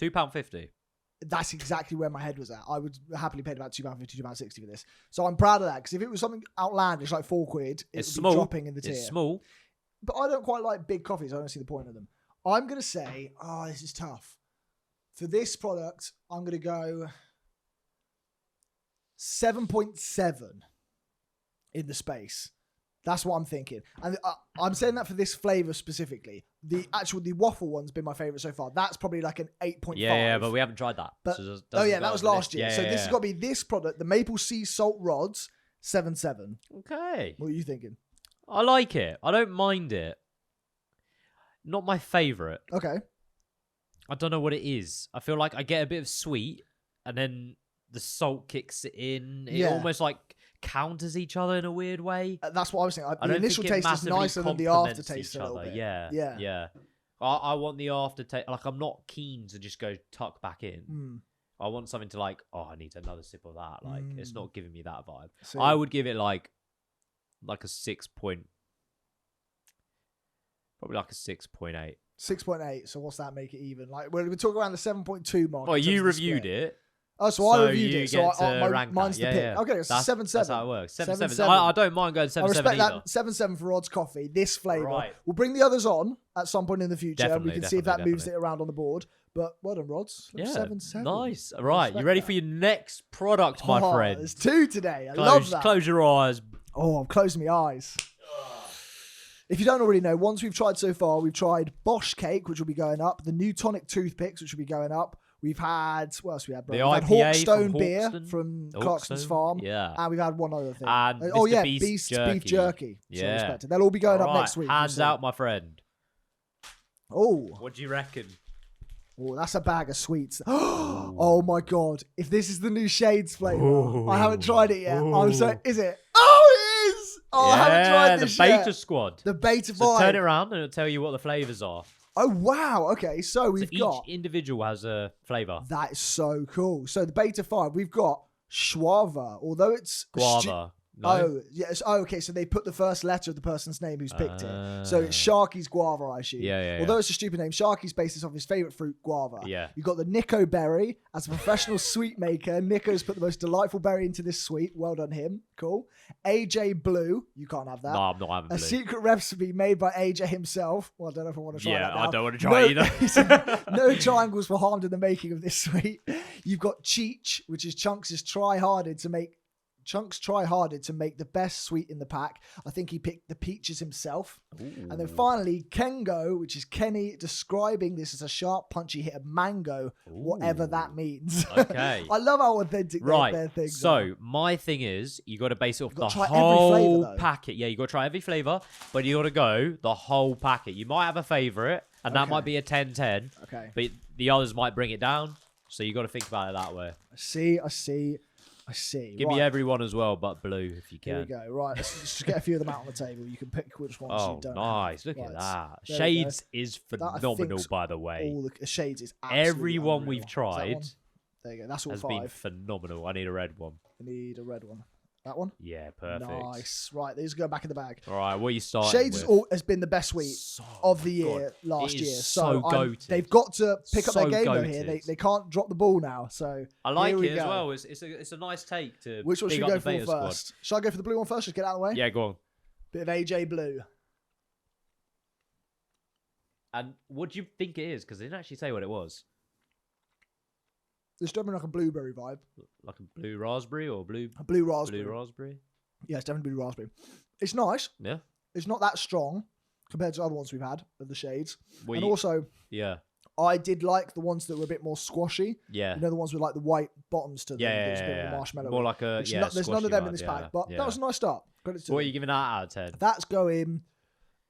£2.50. that's exactly where my head was at. I would happily pay about £2.50, £2.60 for this. So I'm proud of that, because if it was something outlandish like £4, it would be dropping in the tier. It's small. But I don't quite like big coffees. I don't see the point of them. I'm going to say, this is tough. For this product, I'm going to go 7.7 in the space. That's what I'm thinking. And I'm saying that for this flavour specifically. The waffle one's been my favourite so far. That's probably like an 8.5. Yeah, but we haven't tried that. But, so that was last year. Yeah, so this has got to be this product, the maple sea salt rods, 7.7. Okay. What are you thinking? I like it. I don't mind it. Not my favourite. Okay. I don't know what it is. I feel like I get a bit of sweet, and then the salt kicks it in. It almost like counters each other in a weird way. That's what I was thinking. The initial taste is nicer than the aftertaste a little bit. Yeah. I want the aftertaste. Like, I'm not keen to just go tuck back in. I want something to like, I need another sip of that. Like, it's not giving me that vibe. See. I would give it like a 6 point. Probably like a 6.8. 6.8. So what's that make it even? Like, we're talking around the 7.2 mark. Well, you reviewed it. Oh, so I reviewed it. So mine's the pick. Yeah. Okay, so 7.7. That's how it works. 7.7. I don't mind going 7.7 I respect either. that. 7.7 for Rod's Coffee. This flavour. Right. We'll bring the others on at some point in the future. Definitely, we can see if that moves it around on the board. But well done, Rods. 7.7. Nice. All right. You ready for your next product, my friend? There's 2 today. I love that. Close your eyes. Oh, I'm closing my eyes. If you don't already know, ones we've tried so far, we've tried Bosch Cake, which will be going up. The new Tonic Toothpicks, which will be going up. We've had, what else we had, bro? The We've had IPA Hawkstone from beer Hawkstone. from Clarkson's Farm. Yeah. And we've had one other thing. And Beast Beef Jerky. Yeah. So they'll all be going up next week. Hands out, my friend. Oh. What do you reckon? Oh, that's a bag of sweets. Oh my God. If this is the new Shxts flavour, I haven't tried it yet. I'm so, is it? Oh, it is. Oh, I haven't tried this yet. The Beta Squad. The Beta 5. So turn it around and it'll tell you what the flavours are. Oh, wow. Okay, so we've got... Each individual has a flavour. That is so cool. So the Beta 5, we've got Schwava, although it's... Guava. No? Oh, yes. Oh, okay, so they put the first letter of the person's name who's picked it. So it's Sharky's Guava, I assume. Yeah. Although it's a stupid name, Sharky's based this off his favourite fruit, guava. Yeah. You've got the Nico berry. As a professional sweet maker, Nico's put the most delightful berry into this sweet. Well done, him. Cool. AJ Blue. You can't have that. No, I'm not having blue. A secret recipe made by AJ himself. Well, I don't know if I want to try that now. I don't want to try either. No triangles were harmed in the making of this sweet. You've got Cheech, which is Chunks' try harded to make the best sweet in the pack. I think he picked the peaches himself. Ooh. And then finally, Kengo, which is Kenny describing this as a sharp, punchy hit of mango, whatever that means. Okay. I love how authentic their things are. So my thing is, you got to base it off the whole packet. Yeah, you got to try every flavour, but you got to go the whole packet. You might have a favourite, and that might be a 10-10. Okay. But the others might bring it down. So you got to think about it that way. I see. Give me everyone as well, but blue if you can. Here we go. Right, let's just get a few of them out on the table. You can pick which ones you don't nice. have. Look at that. Shxts is phenomenal, by the way. All the Shxts is absolutely everyone unreal. we've tried there you go. That's all has 5. been phenomenal. I need a red one. I need a red one. That one? Yeah, perfect. Nice. Right, these go back in the bag. All right, what are you starting with? Shxts has been the best sweet of the year last year. So goated. They've got to pick up their game though here. They can't drop the ball now. So I like it as well. It's a nice take to. Which one should we go for first? Should I go for the blue one first? Just get out of the way. Yeah, go on. Bit of AJ Blue. And what do you think it is? Because they didn't actually say what it was. It's definitely like a blueberry vibe. Like a blue raspberry or blue? A blue raspberry. Blue raspberry? Yeah, it's definitely blue raspberry. It's nice. Yeah. It's not that strong compared to other ones we've had of the shades. And also, yeah, I did like the ones that were a bit more squashy. Yeah. You know, the ones with like the white bottoms to them. Yeah, a bit more marshmallow. More like a, there's none of them in this pack, but that was a nice start. What are you giving that out of 10? That's going,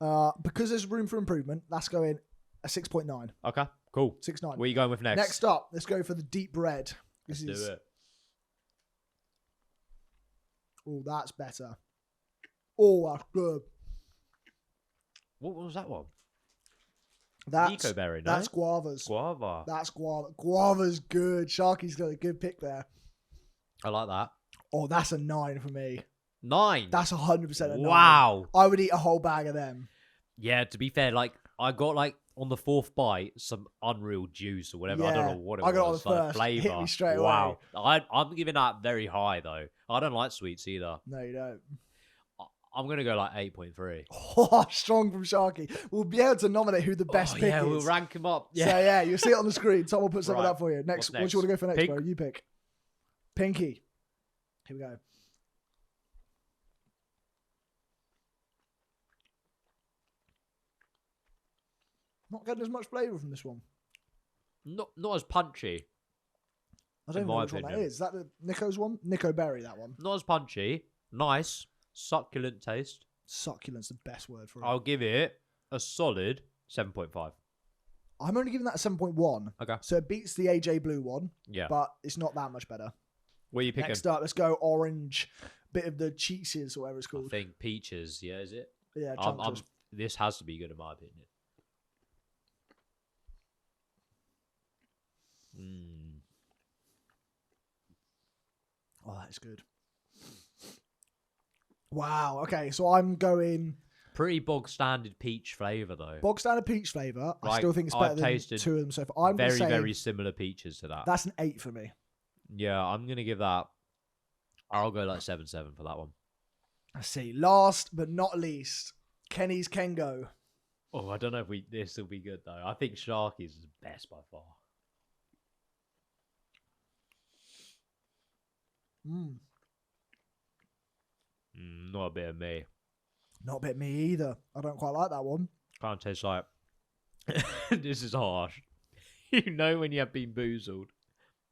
because there's room for improvement, that's going a 6.9. Okay, cool. 6.9. What are you going with next? Next up, let's go for the deep red. Let's do it. Oh, that's better. Oh, that's good. What was that one? That's Ecoberry, no? That's guavas. Guava. That's guava. Guava's good. Sharky's got a good pick there. I like that. Oh, that's a 9 for me. 9? That's 100% a 9. Wow. I would eat a whole bag of them. Yeah, to be fair, like, I got like on the fourth bite, some unreal juice or whatever. I don't know what it was. I got it on the first. Flavor. Hit me straight wow. away. I'm giving that very high though. I don't like sweets either. No, you don't. I'm gonna go like 8.3. Oh, strong from Sharky. We'll be able to nominate who the best pick is. We'll rank him up. Yeah. So yeah, you'll see it on the screen. Tom will put something up for you. Next, What's what do you want to go for next, Pink? bro? You pick. Pinky. Here we go. Not getting as much flavour from this one. Not as punchy. I don't even know which one that is. Is that the Nico's one? Nico Berry, that one. Not as punchy. Nice. Succulent taste. Succulent's the best word for it. I'll give it a solid 7.5. I'm only giving that a 7.1. Okay. So it beats the AJ Blue one. Yeah. But it's not that much better. What are you picking? Next up, let's go orange. Bit of the Shxts or whatever it's called. I think peaches. Yeah, is it? Yeah, this has to be good in my opinion. Oh, that is good. Wow. Okay, so I'm going pretty bog standard peach flavour though. Bog standard peach flavour. Like, I still think it's better than two of them so far. I'm very similar peaches to that. That's an 8 for me. Yeah, I'm gonna give that. I'll go like 7.7 for that one. I see. Last but not least, Kenny's Kengo. Oh, I don't know if this will be good though. I think Sharky's is best by far. Not a bit of me. Not a bit of me either. I don't quite like that one. Kind of tastes like. This is harsh. You know when you have been boozled.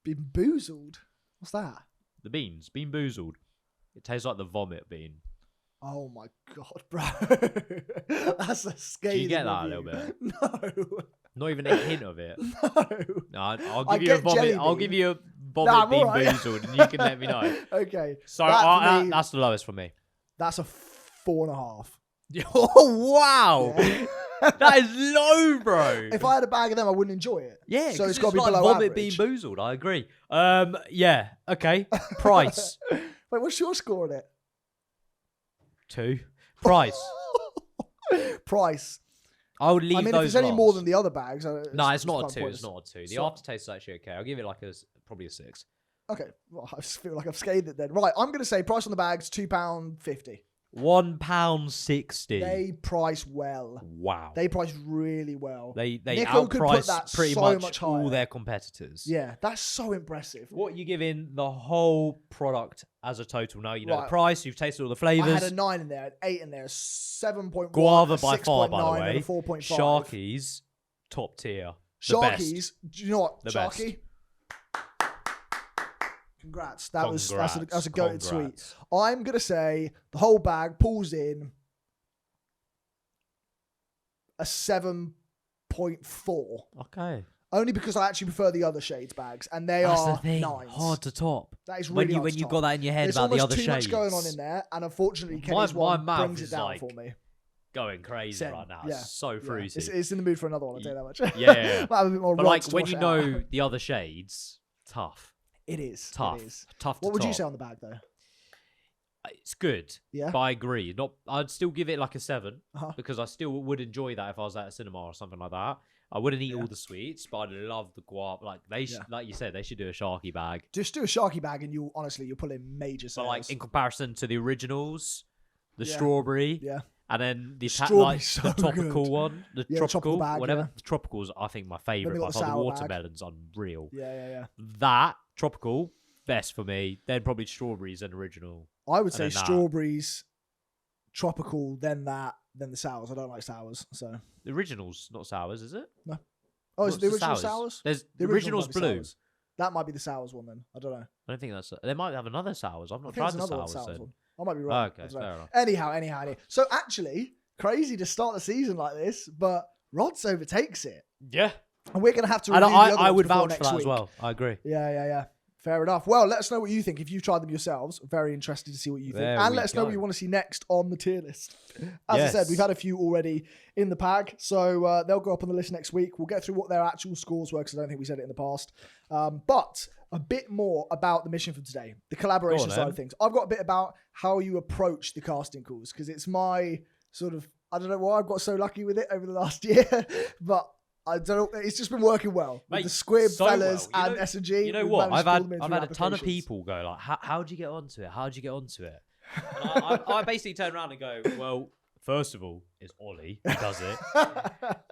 Been boozled? What's that? The beans. Been boozled. It tastes like the vomit bean. Oh my god, bro. That's a scathing. Do you get that review. a little bit? No. Not even a hint of it. No. I'll give you a vomit. I'll give you a vomit bean boozled, and you can let me know. Okay. So that's the lowest for me. That's a 4.5. Oh wow, Yeah. that is low, bro. If I had a bag of them, I wouldn't enjoy it. Yeah, so it's got to be like below vomit average. bean boozled. I agree. Yeah. Okay. Price. Wait, what's your score on it? 2. Price. Price. I would leave. I mean, those if it's any last. more than the other bags, no, it's not a 2. pointless. It's not a 2. The So- aftertaste is actually okay. I'll give it like probably a 6. Okay, well, I just feel like I've scathed it then. Right, I'm going to say price on the bags £2.50. £1.60. They price well. Wow. They price really well. They Nico could put outprice that pretty so much higher. all their competitors. Yeah, that's so impressive. What are you giving the whole product as a total now? You know the Right. price, you've tasted all the I flavours. had a 9 in there, an 8 in there, 7.1, Guava a by far, by the 6.9, way. and a 4.5. Sharky's, top tier. The best. Sharky's, do you know what? The Sharky. Congrats. That's a goated sweet. Congrats. I'm going to say the whole bag pulls in a 7.4. Okay. Only because I actually prefer the other shades bags, and they That's are the thing. 9s. Hard to top. That is really hard when to you top. got that in your head There's about the almost other too shades. much going on in there, and unfortunately, My Kenny's one mouth brings it is down like- for me. Going crazy Same. right now. Yeah. It's so Yeah. fruity. It's in the mood for another one, I'll tell you that much. Yeah. Might have a bit more But rods like to when wash you it out. know the other shades, tough. It is. Tough. It is. Tough to What would you top. say on the bag, though? It's good. Yeah? But I agree. I'd still give it like a 7 Uh-huh. because I still would enjoy that if I was at a cinema or something like that. I wouldn't eat Yeah. all the sweets, but I'd love the guava. Like like you said, they should do a Sharky bag. Just do a Sharky bag, and you'll pull in major But sales. like in comparison to the originals, the Yeah. strawberry, Yeah. and then the Strawberry's so the topical good. one, the Yeah, tropical, tropical bag, whatever. yeah. The tropicals, I think my Then favorite. we By got the far, the sour bag. watermelon's unreal. Yeah. That tropical best for me. Then probably strawberries and original. I would say then that. strawberries, tropical, then that, then the sours. I don't like sours, so. The original's not sours, is it? No. Oh, is What's it the the original sours? There's The the original's might be blue. sours. That might be the sours one then. I don't know. I don't think that's. They might have another sours. I've I not think tried there's the another sours. sours Then. one. I might be wrong. Okay, I don't know. fair enough. Anyhow. So actually, crazy to start the season like this, but Rods overtakes it. Yeah, And we're going to have to and review the other I ones would before vouch for next that week. as well. I agree. Yeah. Fair enough. Well, let us know what you think if you've tried them yourselves. Very interested to see what you think. There And we let us know what go. you want to see next on the tier list. As I said, Yes. we've had a few already in the pack, so they'll go up on the list next week. We'll get through what their actual scores were because I don't think we said it in the past. But a bit more about the mission for today, the collaboration side of things. I've got a bit about how you approach the casting calls because it's my sort of, I don't know why I've got so lucky with it over the last year, but I don't know. It's just been working well. Mate, with the Squib, so Fellas, well. and SNG. You know what? I've had a ton of people go like, how'd you get onto it? How'd you get onto it? And I basically turn around and go, well, first of all, it's Ollie who does it.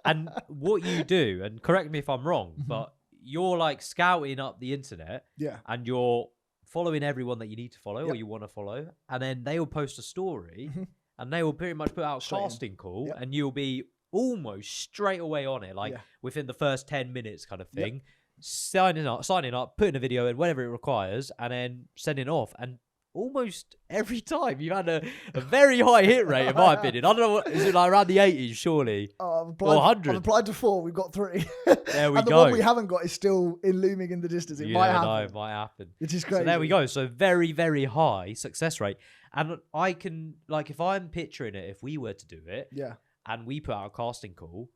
And what you do, and correct me if I'm wrong, but you're like scouting up the internet. Yeah. And you're following everyone that you need to follow or you want to follow. And then they will post a story and they will pretty much put out a casting call and you'll be almost straight away on it, like within the first 10 minutes kind of thing. Signing up, putting a video in, whatever it requires, and then sending off. And almost every time you've had a very high hit rate, in my opinion. I don't know, what is it like around the 80s, surely? Or 100? I've applied to 4, we've got 3. There we and go. The one we haven't got is still looming in the distance. It might happen. No, it might happen. Which is crazy. So there we go. So very, very high success rate. And I can, like, if I'm picturing it, if we were to do it, and we put out a casting call,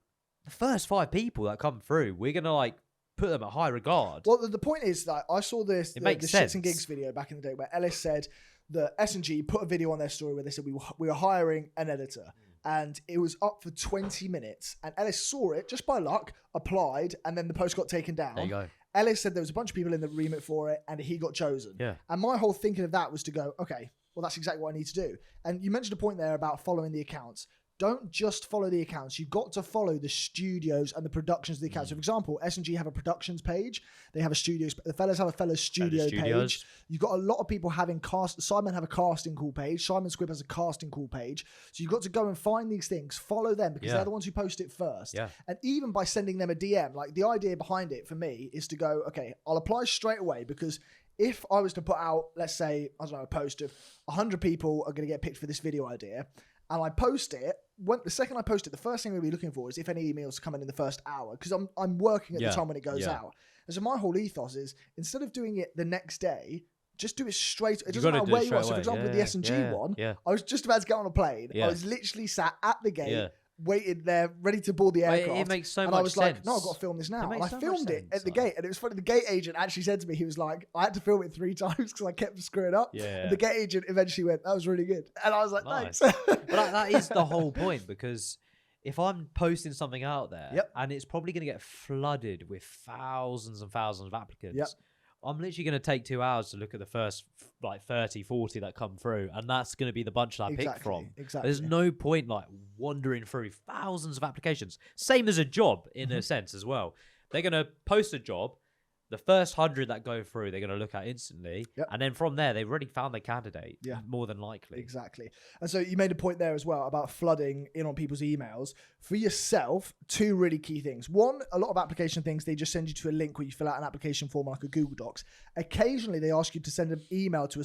the first 5 people that come through, we're going to, like, put them at high regard. Well, the point is that I saw the Shxts and Gigs video back in the day where Ellis said the SNG put a video on their story where they said we were hiring an editor, and it was up for 20 minutes, and Ellis saw it just by luck, applied, and then the post got taken down. There you go. Ellis said there was a bunch of people in the remit for it, and he got chosen. Yeah. And my whole thinking of that was to go, okay, well, that's exactly what I need to do. And you mentioned a point there about following the accounts. Don't just follow the accounts. You've got to follow the studios and the productions of the accounts. So, for example, SNG have a productions page. They have a studios. The Fellas have a Fellas studio page. You've got a lot of people having Simon have a casting call page. Simon Squib has a casting call page. So you've got to go and find these things, follow them, because they're the ones who post it first. Yeah. And even by sending them a DM, like the idea behind it for me is to go, okay, I'll apply straight away, because if I was to put out, let's say, I don't know, a post of 100 people are going to get picked for this video idea, and I post it, the second I post it, the first thing we'll be looking for is if any emails come in the first hour, because I'm working at the time when it goes out. And so my whole ethos is, instead of doing it the next day, just do it straight. It doesn't matter where you are. So, for example, with the SNG one, I was just about to get on a plane. I was literally sat at the gate, waited there, ready to board the aircraft. It makes so much sense. And I was like, no, I've got to film this now. And I filmed it at the gate. And it was funny, the gate agent actually said to me, he was like, I had to film it 3 times because I kept screwing up. And the gate agent eventually went, that was really good. And I was like, nice. Thanks. But that is the whole point, because if I'm posting something out there and it's probably going to get flooded with thousands and thousands of applicants, I'm literally going to take 2 hours to look at the first like 30, 40 that come through, and that's going to be the bunch that I pick from. Exactly. There's no point like wandering through thousands of applications. Same as a job in a sense as well. They're going to post a job. The first 100 that go through, they're going to look at instantly. And then from there, they've already found their candidate, more than likely. Exactly. And so you made a point there as well about flooding in on people's emails. For yourself, 2 really key things. One, a lot of application things, they just send you to a link where you fill out an application form like a Google Docs. Occasionally, they ask you to send an email to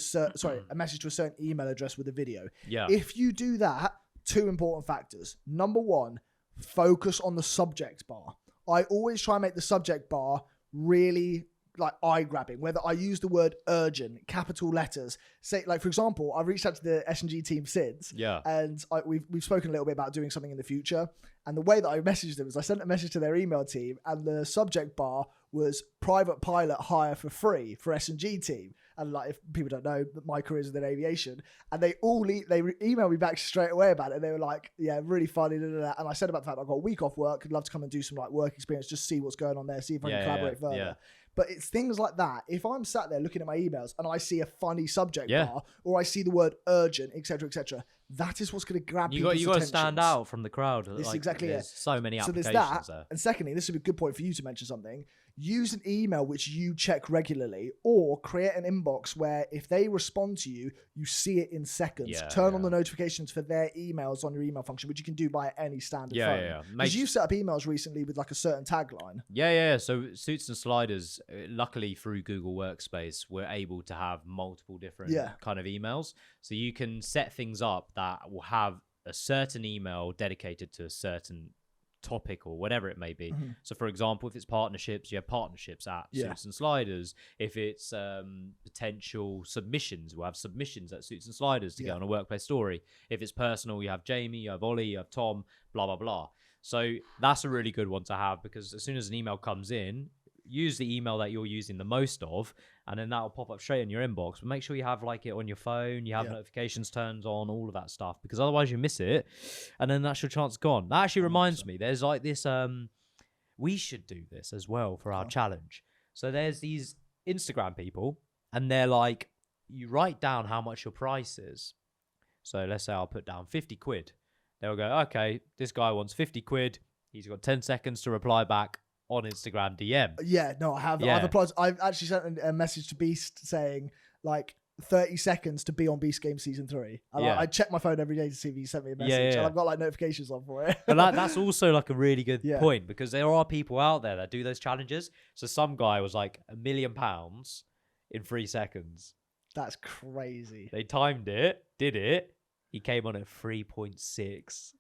a message to a certain email address with a video. If you do that, 2 important factors. Number 1, focus on the subject bar. I always try and make the subject bar really like eye-grabbing, whether I use the word urgent, capital letters. Say, like, for example, I've reached out to the SNG team since, and we've spoken a little bit about doing something in the future, and the way that I messaged them was I sent a message to their email team, and the subject bar was private pilot hire for free for SNG team. And like, if people don't know, my career is within aviation, and they emailed me back straight away about it. And they were like, yeah, really funny. And I said about the fact I've got a week off work. I'd love to come and do some like work experience, just see what's going on there, see if I can collaborate further. But it's things like that. If I'm sat there looking at my emails and I see a funny subject bar, or I see the word urgent, etc., that is what's going to grab people's attention. You got to stand out from the crowd. This is exactly it. So many applications. So there's that. There. And secondly, this would be a good point for you to mention something. Use an email which you check regularly, or create an inbox where if they respond to you, you see it in seconds. Turn on the notifications for their emails on your email function, which you can do by any standard phone. Because you've set up emails recently with like a certain tagline. So Suits and Sliders, luckily through Google Workspace, we're able to have multiple different kind of emails. So you can set things up that will have a certain email dedicated to a certain topic or whatever it may be. So for example, if it's partnerships, you have partnerships at Suits and Sliders. If it's potential submissions, we'll have submissions at Suits and Sliders to get on a workplace story. If it's personal, you have Jamie, you have Ollie, you have Tom, blah blah blah. So that's a really good one to have, because as soon as an email comes in, use the email that you're using the most of, and then that'll pop up straight in your inbox. But make sure you have like it on your phone, you have notifications turned on, all of that stuff, because otherwise you miss it, and then that's your chance gone. That actually reminds me, there's like this we should do this as well for our challenge. So there's these Instagram people, and they're like, you write down how much your price is. So let's say I'll put down 50 quid. They'll go, okay, this guy wants 50 quid. He's got 10 seconds to reply back on Instagram DM. Yeah, no, I have. Yeah. I've actually sent a message to Beast saying, like, 30 seconds to be on Beast Game Season 3. And I check my phone every day to see if he sent me a message. And I've got like notifications on for it. But that's also like a really good point, because there are people out there that do those challenges. So some guy was like £1 million in 3 seconds. That's crazy. They timed it, did it. He came on at 3.6.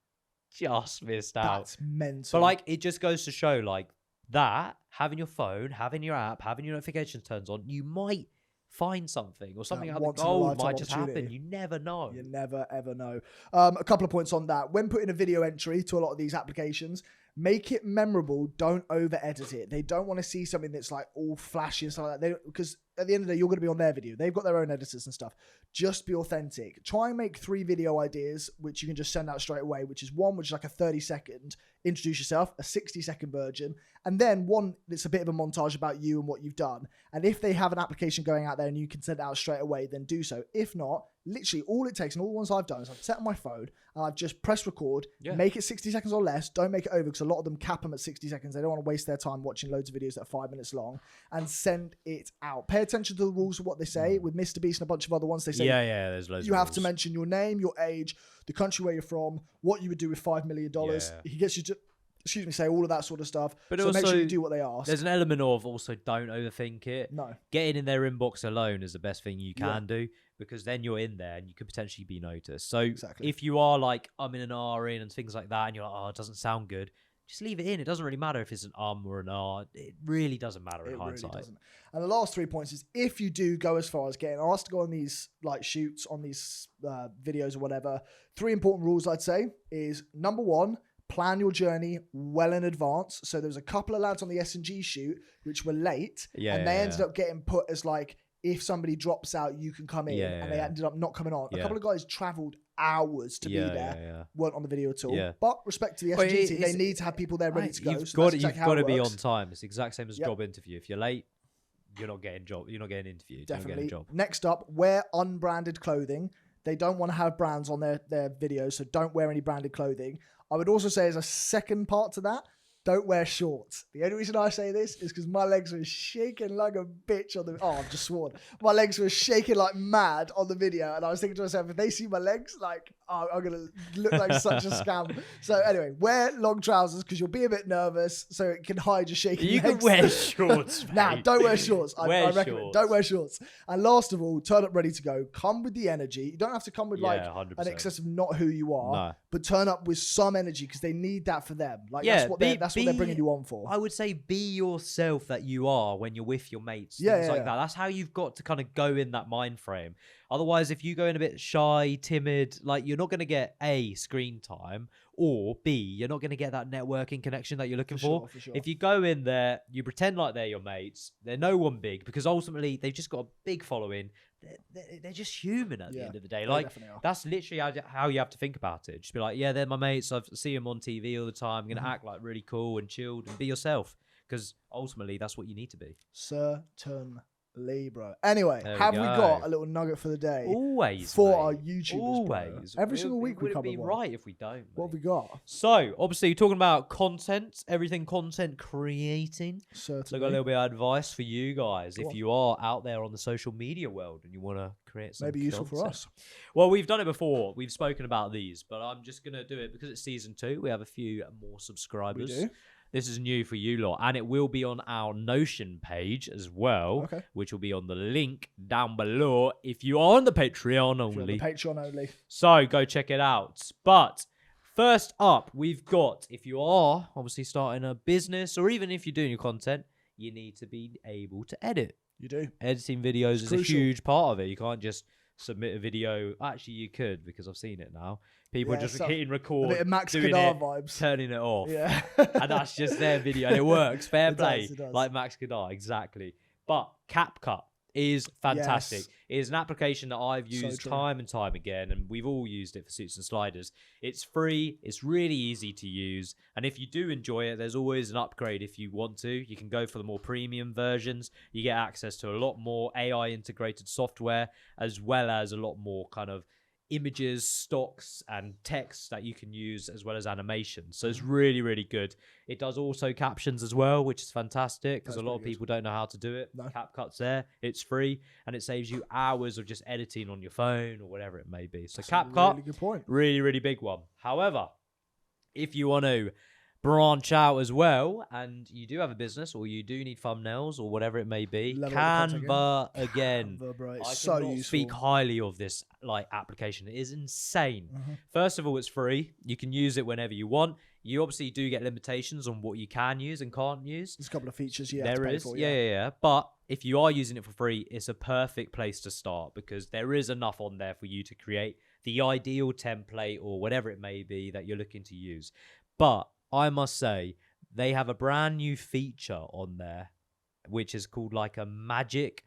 Just missed out. That's mental. But like, it just goes to show, like, that having your phone, having your app, having your notifications turned on, you might find something, or something out of the gold might just happen. You never know. You never ever know. A couple of points on that. When putting a video entry to a lot of these applications, make it memorable. Don't over edit it. They don't want to see something that's like all flashy and stuff like that. Because at the end of the day, you're going to be on their video. They've got their own editors and stuff. Just be authentic. Try and make 3 video ideas, which you can just send out straight away, which is one, which is like a 30-second, introduce yourself, a 60-second version, and then one that's a bit of a montage about you and what you've done. And if they have an application going out there and you can send it out straight away, then do so. If not, literally all it takes, and all the ones I've done, is I've set on my phone and I've just pressed record, make it 60 seconds or less. Don't make it over, because a lot of them cap them at 60 seconds. They don't want to waste their time watching loads of videos that are 5 minutes long, and send it out. Pay attention to the rules of what they say. With Mr. Beast and a bunch of other ones, they say, there's loads you of have rules. to mention your name, your age, the country where you're from, what you would do with $5 million. He gets you to, say all of that sort of stuff. But so also, make sure you do what they ask. There's an element of also don't overthink it. No. Getting in their inbox alone is the best thing you can do, because then you're in there and you could potentially be noticed. So if you are like, I'm in an R in and things like that, and you're like, oh, it doesn't sound good, just leave it in. It doesn't really matter if it's an or an R. It really doesn't matter in hindsight. Really doesn't. And the last 3 points is, if you do go as far as getting asked to go on these like shoots, on these videos or whatever, 3 important rules I'd say is, number 1, plan your journey well in advance. So there was a couple of lads on the SNG shoot which were late, and they ended up getting put as like, if somebody drops out, you can come in, and they ended up not coming on. A couple of guys travelled hours to be there, weren't on the video at all. But respect to the SNG team, they need to have people there ready to go. You've got to be on time. It's the exact same as a job interview. If you're late, you're not getting interviewed. Definitely. You're not getting a job. Next up, wear unbranded clothing. They don't want to have brands on their videos, so don't wear any branded clothing. I would also say, as a second part to that, don't wear shorts. The only reason I say this is because my legs were shaking like a bitch on the... Oh, I've just sworn. My legs were shaking like mad on the video. And I was thinking to myself, if they see my legs, like, oh, I'm going to look like such a scam. So anyway, wear long trousers, because you'll be a bit nervous, so it can hide your shaking legs. You can wear shorts, mate. Nah, don't wear shorts. I recommend, shorts. Don't wear shorts. And last of all, turn up ready to go. Come with the energy. You don't have to come with 100%. an excess of not who you are, but turn up with some energy, because they need that for them. Like, that's what they're bringing you on for. I would say be yourself that you are when you're with your mates. Things like that. That's how you've got to kind of go in that mind frame. Otherwise, if you go in a bit shy, timid, like, you're not going to get A, screen time, or B, you're not going to get that networking connection that you're looking for. For sure. If you go in there, you pretend like they're your mates, they're no one big, because ultimately they've just got a big following. They're just human at the end of the day. Like, that's literally how you have to think about it. Just be like, yeah, they're my mates. I see them on TV all the time. I'm going to act like really cool and chilled and be yourself, because ultimately that's what you need to be. Certainly, bro. Anyway, have we got a little nugget for the day? Always, for mate. our YouTubers. Always. Bro. Every single week we cover one. It would be right if we don't, mate. What have we got? So, obviously, you're talking about content, everything content creating. Certainly. So I got a little bit of advice for you guys. If you are out there on the social media world and you want to create some maybe useful for us. Well, we've done it before. We've spoken about these, but I'm just going to do it because it's season 2. We have a few more subscribers. We do. This is new for you lot, and it will be on our Notion page as well, which will be on the link down below if you are on the Patreon only. So go check it out. But first up, we've got, if you are obviously starting a business, or even if you're doing your content, you need to be able to edit. You do. Editing videos is a huge part of it. You can't just submit a video. Actually, you could, because I've seen it now. People just hitting record, a bit of Max Kadar vibes, turning it off. Yeah. And that's just their video, and it works. Fair play. It does. Like Max Kadar, exactly. But CapCut is fantastic. Yes. It is an application that I've used time and time again, and we've all used it for suits and sliders. It's free, it's really easy to use, and if you do enjoy it, there's always an upgrade if you want to. You can go for the more premium versions. You get access to a lot more AI integrated software, as well as a lot more kind of images, stocks, and text that you can use, as well as animations. So it's really, really good. It does also captions as well, which is fantastic because a lot of people don't know how to do it. No. CapCut's there, it's free, and it saves you hours of just editing on your phone or whatever it may be. So that's CapCut, really good point. Really, really big one. However, if you want to branch out as well, and you do have a business, or you do need thumbnails, or whatever it may be, Canva again. Canva, bro, it's so useful. Speak highly of this application. It is insane. First of all, it's free. You can use it whenever you want. You obviously do get limitations on what you can use and can't use. There's a couple of features you have to pay for. Yeah. But if you are using it for free, it's a perfect place to start because there is enough on there for you to create the ideal template or whatever it may be that you're looking to use. But I must say, they have a brand new feature on there, which is called like a magic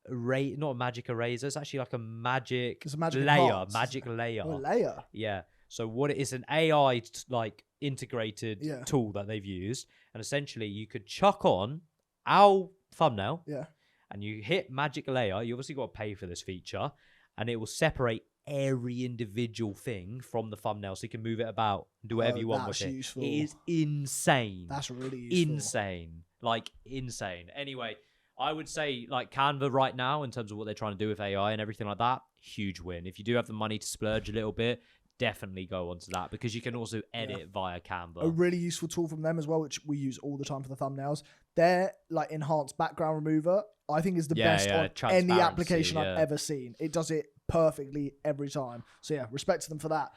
not a magic eraser. It's actually like a magic layer. Magic layer. Oh, layer. Yeah. So what it is, an AI like integrated tool that they've used, and essentially you could chuck on our thumbnail. Yeah. And you hit magic layer. You obviously got to pay for this feature, and it will separate every individual thing from the thumbnail, so you can move it about and do whatever you want with it. Useful. It is insane. That's really useful. Insane. Like, insane. Anyway, I would say, like, Canva right now, in terms of what they're trying to do with AI and everything like that, huge win. If you do have the money to splurge a little bit, definitely go onto that, because you can also edit via Canva. A really useful tool from them as well, which we use all the time for the thumbnails. Their, like, enhanced background remover, I think is the best on any application I've ever seen. It does it perfectly every time. So yeah, respect to them for that.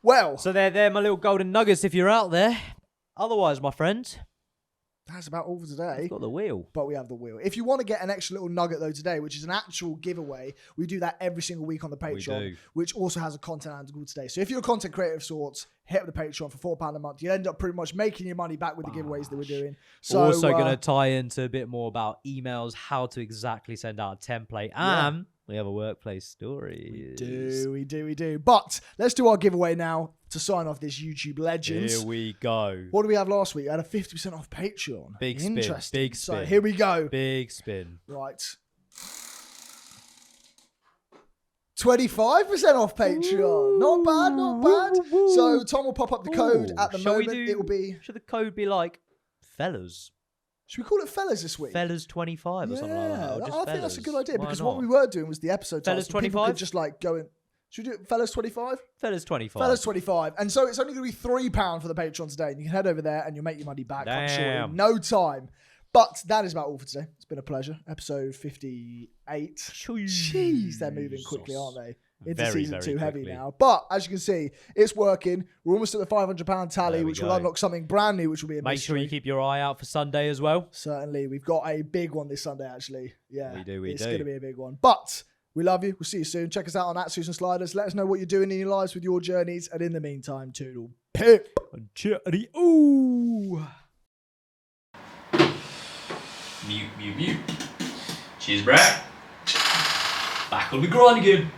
Well, so they're my little golden nuggets if you're out there. Otherwise, my friends, that's about all for today. We've got the wheel. But we have the wheel. If you want to get an extra little nugget though today, which is an actual giveaway, we do that every single week on the Patreon, which also has a content angle today. So if you're a content creator of sorts, hit up the Patreon for £4 a month. You end up pretty much making your money back with the giveaways that we're doing. So we're also going to tie into a bit more about emails, how to exactly send out a template, and we have a workplace story. We do. But let's do our giveaway now to sign off this YouTube Legends. Here we go. What did we have last week? We had a 50% off Patreon. Big spin. Interesting. Big spin. So here we go. Big spin. Right. 25% off Patreon. Ooh, not bad, not bad. Ooh. So Tom will pop up the code at the moment. It will be. Should the code be like Fellas? Should we call it Fellas this week? Fellas 25 or something like that. Or just I think that's a good idea. Because what we were doing was the episode. Fellas 25? Just like going. Should we do it Fellas 25? Fellas 25. Fellas 25. And so it's only going to be £3 for the Patreon today. And you can head over there and you'll make your money back. Damn. I'm sure in no time. But that is about all for today. It's been a pleasure. Episode 58. Jeez, they're moving quickly, aren't they? Into season 2 heavy now. But as you can see, it's working. We're almost at the £500 tally, which will unlock something brand new, which will be a mystery. Make sure you keep your eye out for Sunday as well. Certainly. We've got a big one this Sunday, actually. Yeah, we do. It's going to be a big one. But we love you. We'll see you soon. Check us out on @Susan Sliders. Let us know what you're doing in your lives with your journeys. And in the meantime, toodle pip. Ooh. Mute. Cheers, Brett. Back on the grind again.